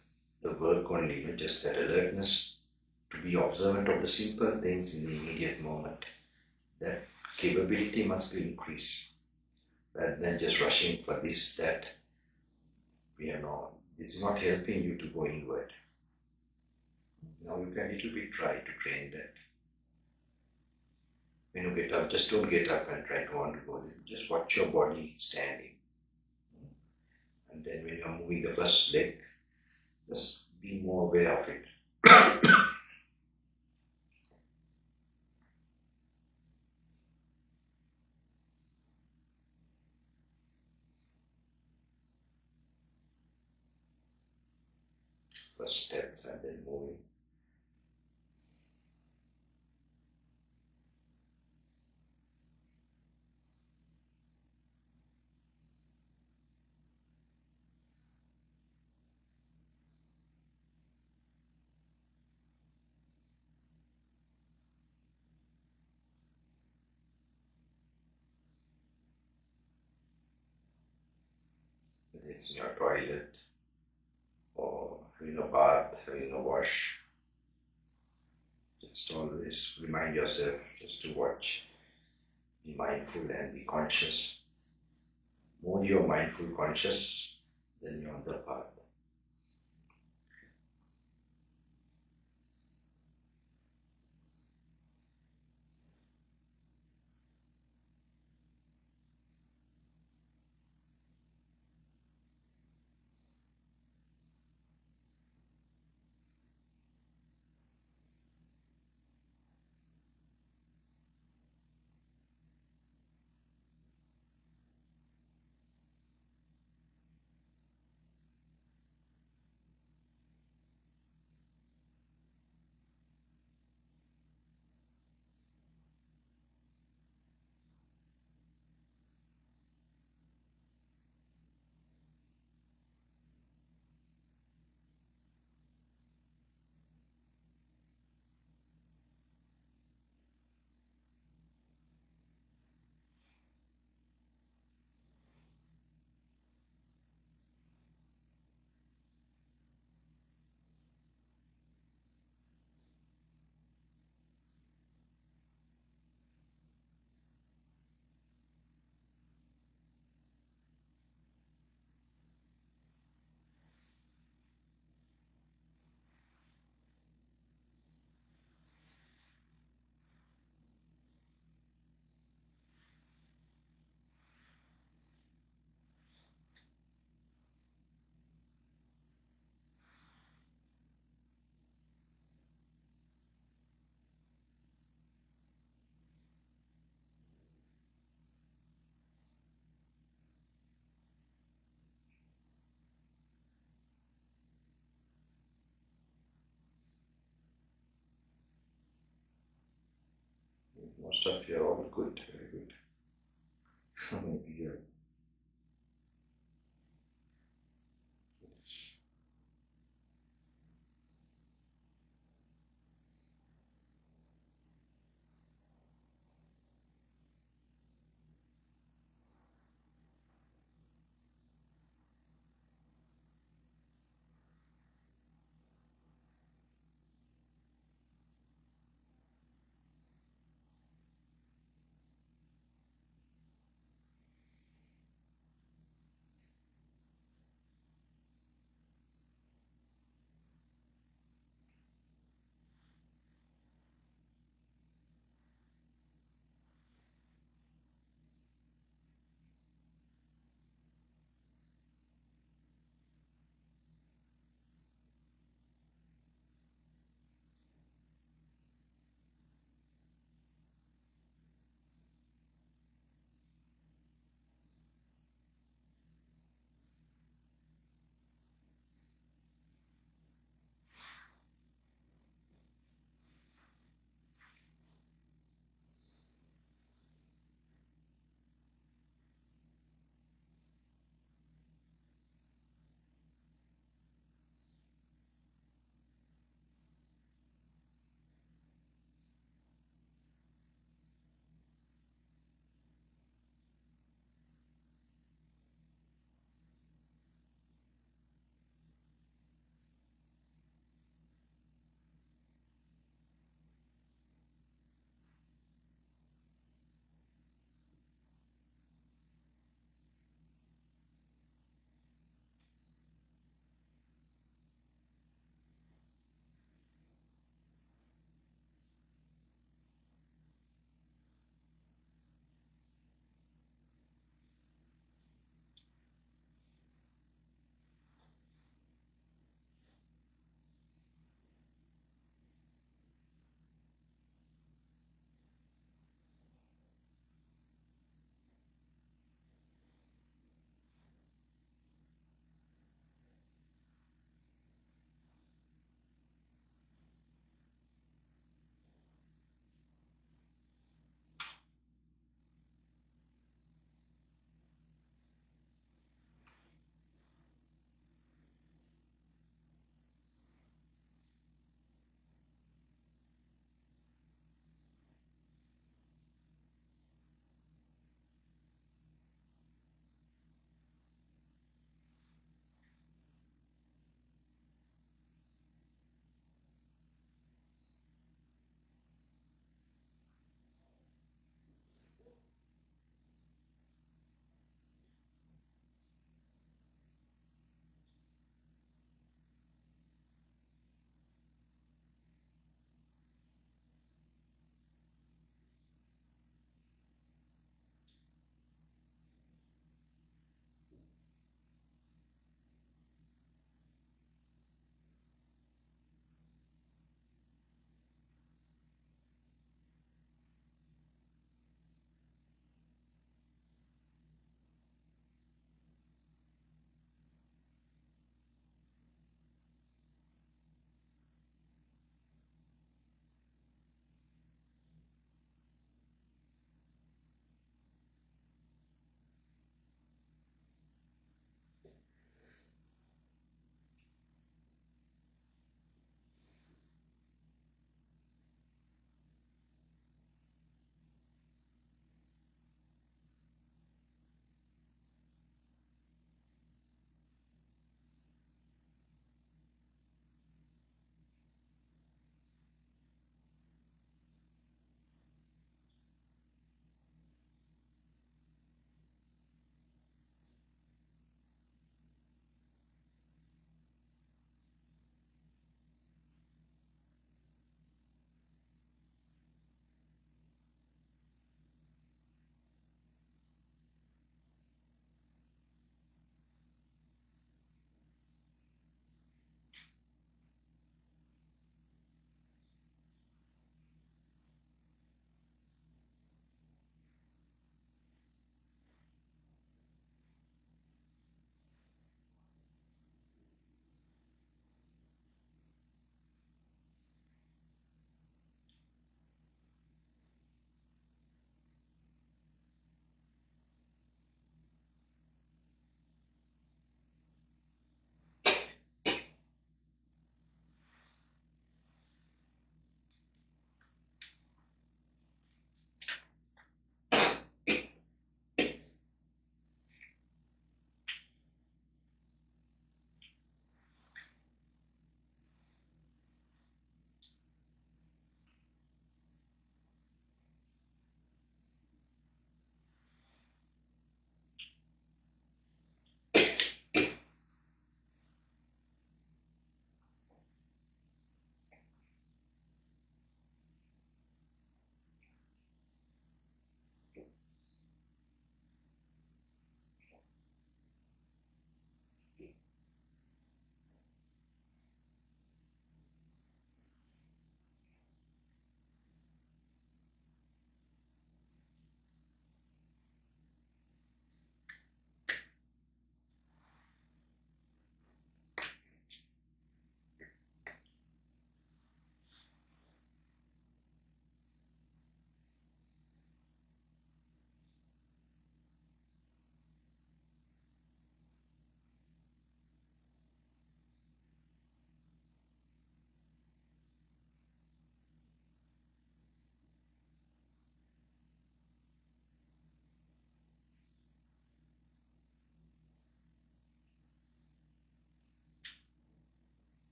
the work only, just that alertness to be observant of the simple things in the immediate moment. That capability must be increased rather than just rushing for this, that. This is not helping you to go inward. Now you can little bit try to train that. When you get up, just don't get up and try to want to go there. Just watch your body standing. And then when you are moving the first leg, just be more aware of it. First steps and then moving. Whether it's in your toilet or having a bath, having a wash. Just always remind yourself just to watch, be mindful and be conscious. More you're mindful, conscious, then you're on the path. Most of you are all good, very good. Maybe you're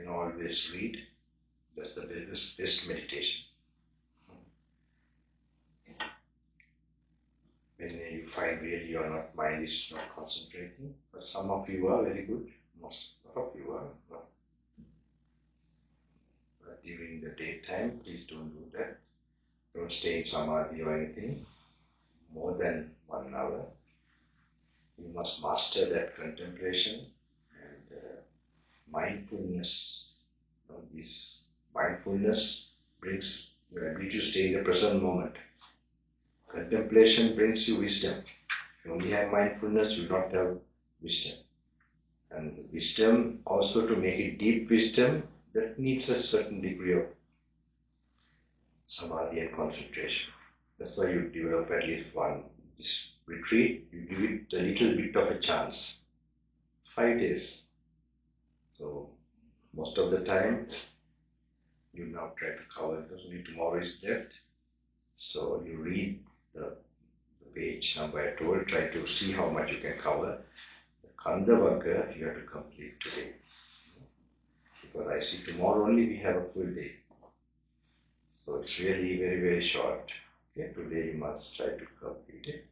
can always read. That's the best meditation. When you find really your mind is not concentrating, but some of you are very good, most of you are not. But during the daytime, please don't do that. Don't stay in samadhi or anything more than 1 hour. You must master that contemplation and mindfulness. This mindfulness brings your ability to stay in the present moment. Contemplation brings you wisdom. If you only have mindfulness, you will not have wisdom. And wisdom, also to make it deep wisdom, that needs a certain degree of samadhi and concentration. That's why you develop at least one. This retreat, you give it a little bit of a chance. 5 days. So most of the time, you now try to cover because only tomorrow is left. So you read the page number I told, try to see how much you can cover. The Kandavagga you have to complete today. Because I see tomorrow only we have a full day. So it's really very, very short. Okay, today you must try to complete it.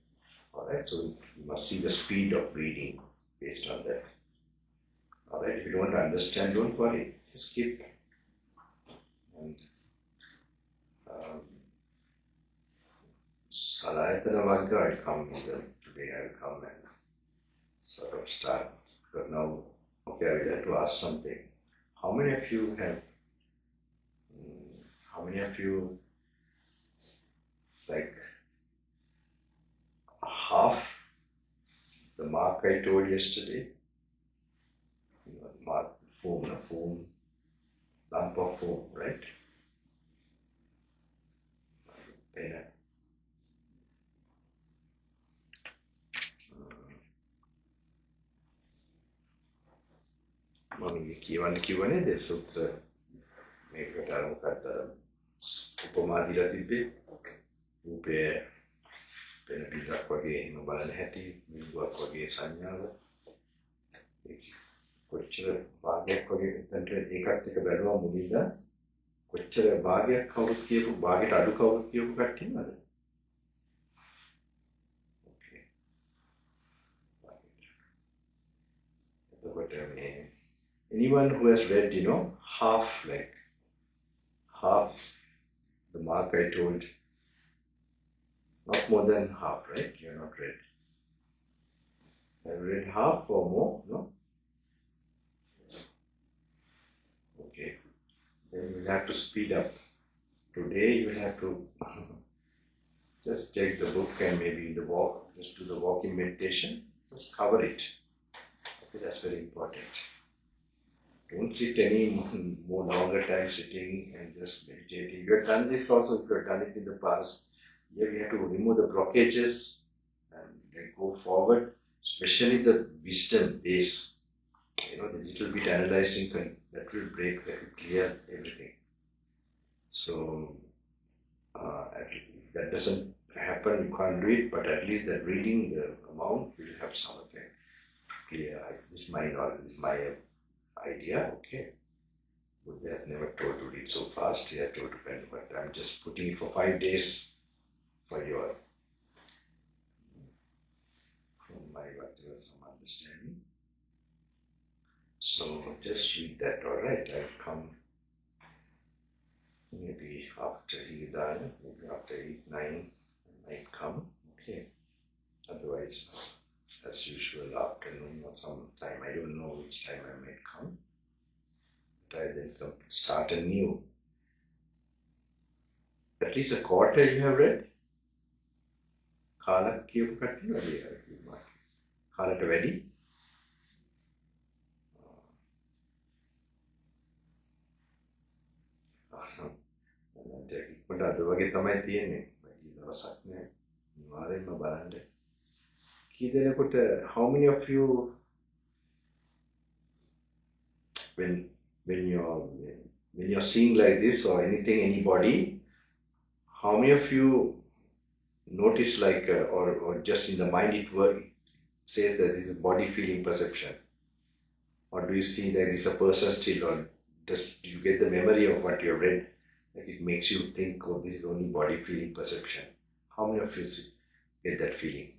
Alright, so you must see the speed of reading based on that. Alright, if you don't understand, don't worry, just skip. And Salayatana Vagga, I'll come today, I'll come and sort of start. But now, okay, I will have to ask something. How many of you like half the mark I told yesterday? Mark, foam, lump of foam, right? Pen. මම කියවන්න කිව්වනේ සූත්‍ර මේකට අර මොකක්ද උපමා දීලා තිබ්බේ රූපය වෙන පිටක් වගේ එහෙම බලන හැටි මිනිගුවක් වගේ සංඥාව කොච්චර භාගයක් වගේ එතනට ඒකත් එක බැලුවා මුලින්ද කොච්චර භාගයක් කවුරුත් කියපු භාගයට අඩු කවුරුත් කියපු කට්ටියද ඕකේ එතකොට මේ anyone who has read, half the mark I told, not more than half, right? You have not read. Have you read half or more? No? Okay. Then you will have to speed up. Today you will have to just take the book and maybe in the walk, just do the walking meditation. Just cover it. Okay, that's very important. Don't sit any more longer time sitting and just meditating. You have done this also, if you have done it in the past. Here you have to remove the blockages and then go forward, especially the wisdom base. The little bit analyzing, that will break, that will clear everything. So, if that doesn't happen, you can't do it, but at least that reading the amount will have some effect. Clear, this is my idea, okay. Buddha has never told to read so fast, he has told to pen, but I'm just putting it for 5 days for your, from my whatever some understanding. So just read that, alright. I'll come maybe after Hidayah, maybe after 8, 9, I might come, okay. Otherwise, as usual, afternoon or some time, I don't know which time I might come. But I then start anew. At least a quarter you have read. Kala කියපු කට්ටිය වැඩි අර කාලට වැඩි. මට අද වගේ තමයි තියෙන්නේ. මගේ දවසක් නෑ. අනිවාර්යෙන්ම බලන්න. How many of you, when you're seeing like this or anything, anybody, how many of you notice like, or just in the mind it says that this is body feeling perception? Or do you see that it's a person still, or do you get the memory of what you have read? Like it makes you think, oh, this is only body feeling perception. How many of you get that feeling?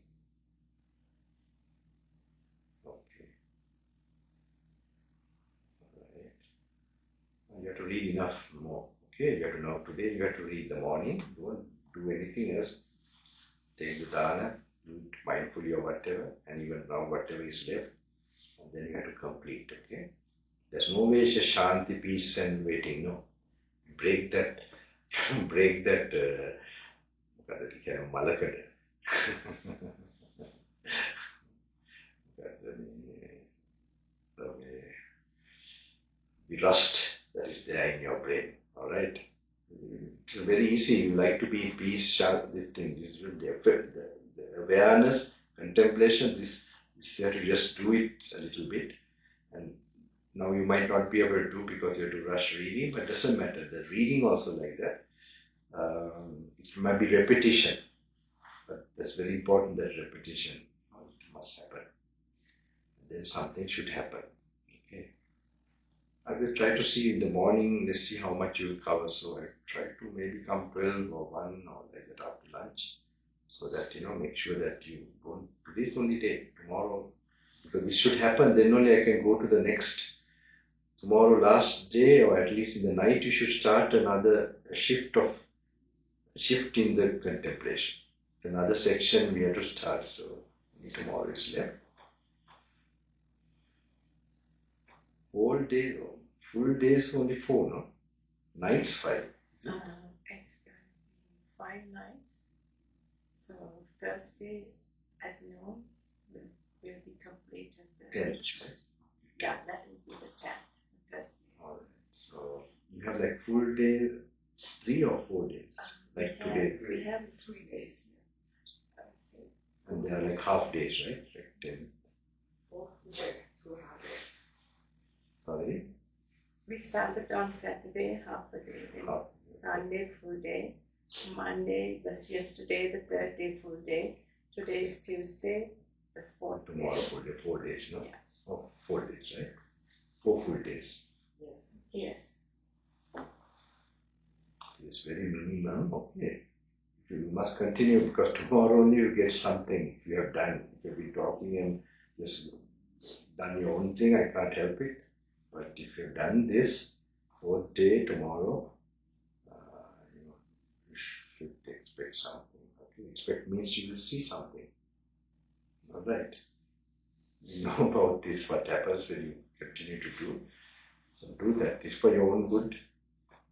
Okay. Right. You have to read enough more. Okay, you have to know today you have to read the morning. Don't do anything else. Take the dana, do it mindfully or whatever, and even now whatever is left, and then you have to complete. Okay. There's no way it's just shanti, peace, and waiting. No. Break that. Break that. Malakada. The rust that is there in your brain. All right. It's very easy. You like to be in peace, this thing. This will the awareness, contemplation. This you have to just do it a little bit. And now you might not be able to do because you have to rush reading, but it doesn't matter. The reading also like that. It might be repetition, but that's very important. That repetition must happen. Then something should happen. Okay. I will try to see in the morning, let's see how much you will cover. So I try to maybe come 12 or 1 or like that after lunch. So that, make sure that you don't, this only day, tomorrow, because this should happen, then only I can go to the next, tomorrow last day, or at least in the night you should start another shift in the contemplation. Another section we have to start, so tomorrow is left. Whole day, full days only 4, no? Nights 5. It's going to be 5 nights. So Thursday at noon will be completed. 10th, right? Yeah, that will be the 10th, Thursday. Alright, so you have like full day, 3 or 4 days? Like today? We have 3 days. And they are like half days, right? Like 10. 4 days, 2 half days. Sorry? We started on Saturday, half a day, then Sunday, full day. Monday was yesterday, the 3rd day, full day. Today is Tuesday, the 4th day. Tomorrow, full day, 4 days, no? Yeah. Oh, 4 days, right? 4 full days. Yes. Yes. It's very minimum, okay. You must continue because tomorrow only you get something. If you have done, if you have been talking and just done your own thing, I can't help it. But if you have done this, 4th day, tomorrow, you should expect something. Okay, expect means you will see something. All right. You know about this, what happens when you continue to do. So do that. It's for your own good.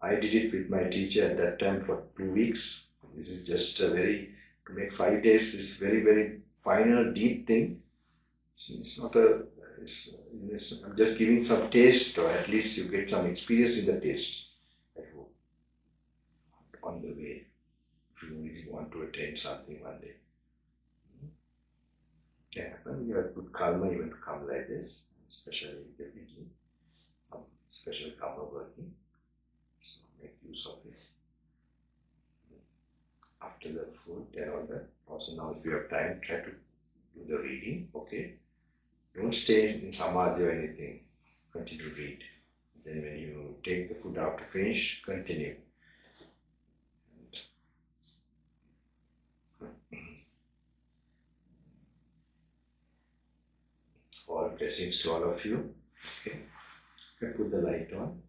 I did it with my teacher at that time for 2 weeks. This is just to make 5 days, this very, very final, deep thing. It's not I'm just giving some taste, or at least you get some experience in the taste, I hope, on the way, if you really want to attain something one day. Can happen, you have good karma even to come like this, especially in the beginning, some special karma working, so make use of it. After the food and all that, also now if you have time, try to do the reading, okay? Don't stay in samadhi or anything. Continue to read. Then when you take the food out to finish, continue. All blessings to all of you. Okay. I put the light on.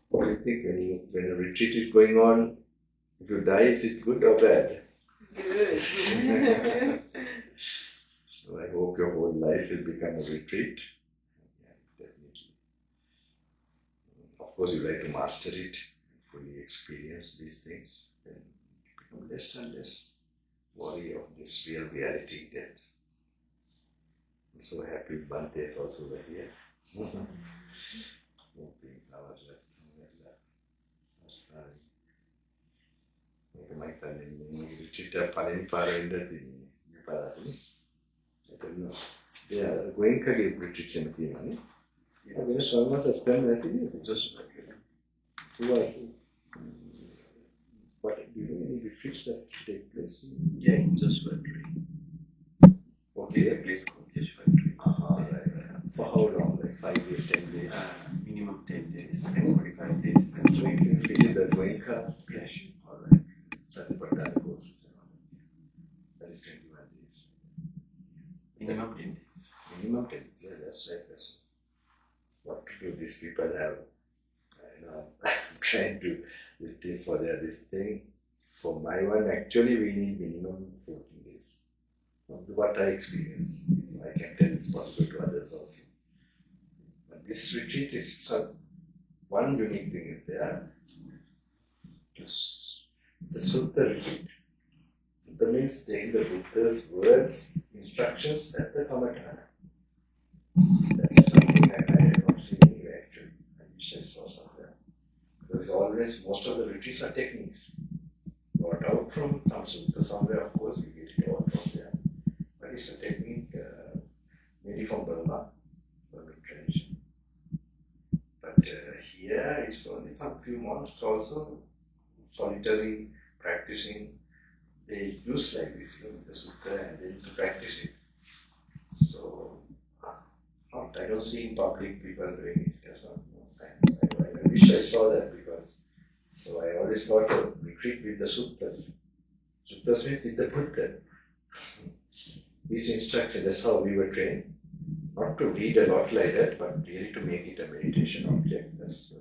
What do you think when a retreat is going on, if you die, is it good or bad? Good. So I hope your whole life will become a retreat. Yeah, definitely. Of course, you like to master it, fully experience these things, then become less and less worry of this real reality death. So happy Bante is also here. Smoking hours left. My retreat Palani Paranda I don't know. They are going to give retreats in the money. When someone has done that, it's just but do you know any retreats that take place? Yeah, in Joshua-Tree. Okay. There's a place called Joshua-Tree. Right. For how long? Like 5 days, 10 days? Minimum 10 days and 45 days. So you can visit the Goenka. Yeah, sure. Alright. Satipatthana courses. That is 21 days. Minimum 10 days. Minimum 10 days. Yeah, that's right. That's what to do. These people have, I'm trying to think for this thing. For my one, actually, we need minimum 14 days. What I experience, I can tell it's possible to others also. But this retreat is one unique thing is there. It's a Sutta retreat. Sutta means taking the Buddha's words, instructions at the Kamatana. That is something I have not seen anywhere actually. I wish I saw somewhere. Because always, most of the retreats are techniques. Brought out from some Sutta somewhere, of course, we get it all from there. But it's a technique maybe from Burma tradition. But here it's only some few months also solitary practicing. They use like this, the sutta and then to practice it. So I don't see in public people doing it. I wish I saw that because so I always thought of retreat with the suttas. Suttas means with the Buddha. This instruction, that's how we were trained. Not to read a lot like that, but really to make it a meditation object. That's,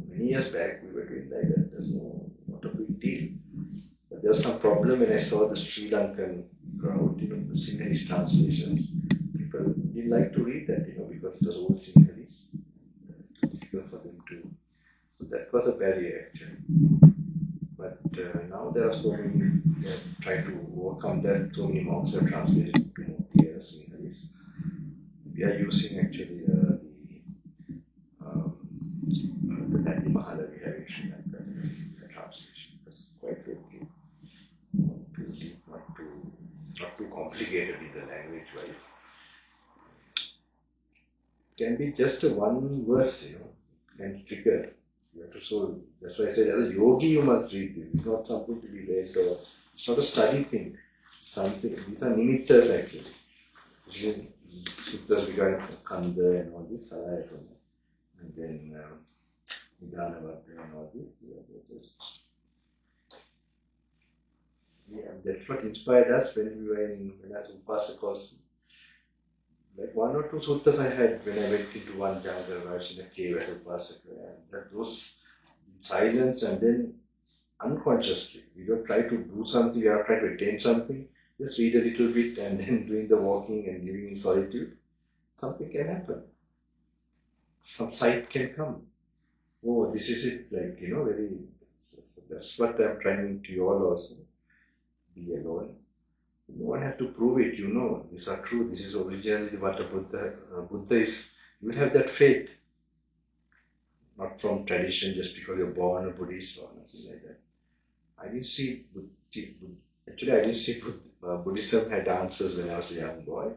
many years back we were doing like that. There's not a big deal. But there was some problem when I saw the Sri Lankan crowd, the Sinhalese translations. People didn't like to read that, because it was old Sinhalese. Difficult for them to. So that was a barrier actually. But now there are so many, try to overcome that. So many monks have translated to more clear Sinhalese. We are using actually the Nadi Mahala we have in Sri Lanka, the translation. That's quite okay. Not too deep, not too complicated in the language wise. Can be just one verse, can trigger. You have to so that's why I said as a yogi you must read this. It's not something to be read or it's not a study thing. Something these are nimittas actually. Suttas regarding Kanda and all this, Salayatana. And then Gnanaloka and all this. That's what inspired us when we were when as Upasakos. Like one or two suttas I had when I went into one jungle, I was in a cave as Upasaka. And those in silence and then unconsciously. We don't try to do something, we are trying to attain something. Just read a little bit and then doing the walking and living in solitude. Something can happen. Some sight can come. Oh, this is it, like, very. So that's what I'm trying to you all also. Be alone. No one has to prove it, these are true, this is originally what a Buddha is. You will have that faith. Not from tradition just because you're born a Buddhist or nothing like that. I didn't see, actually I didn't see Buddhism had answers when I was a young boy.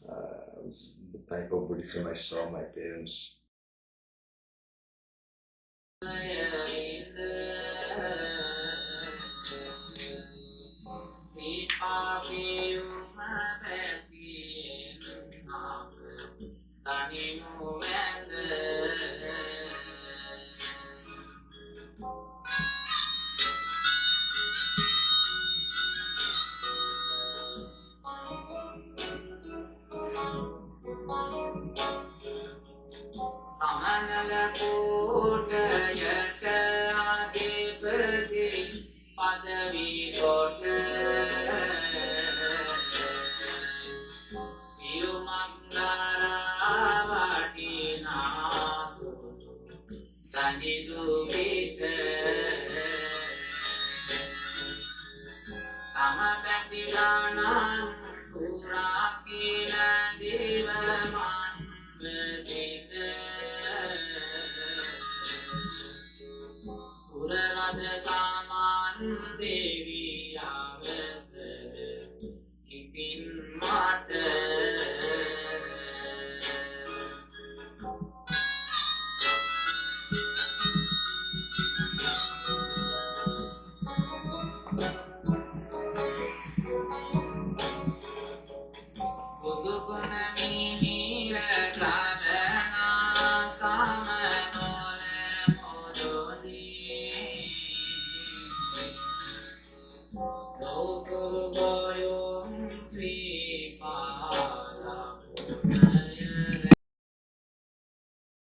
It was the type of Buddhism I saw my parents. Sri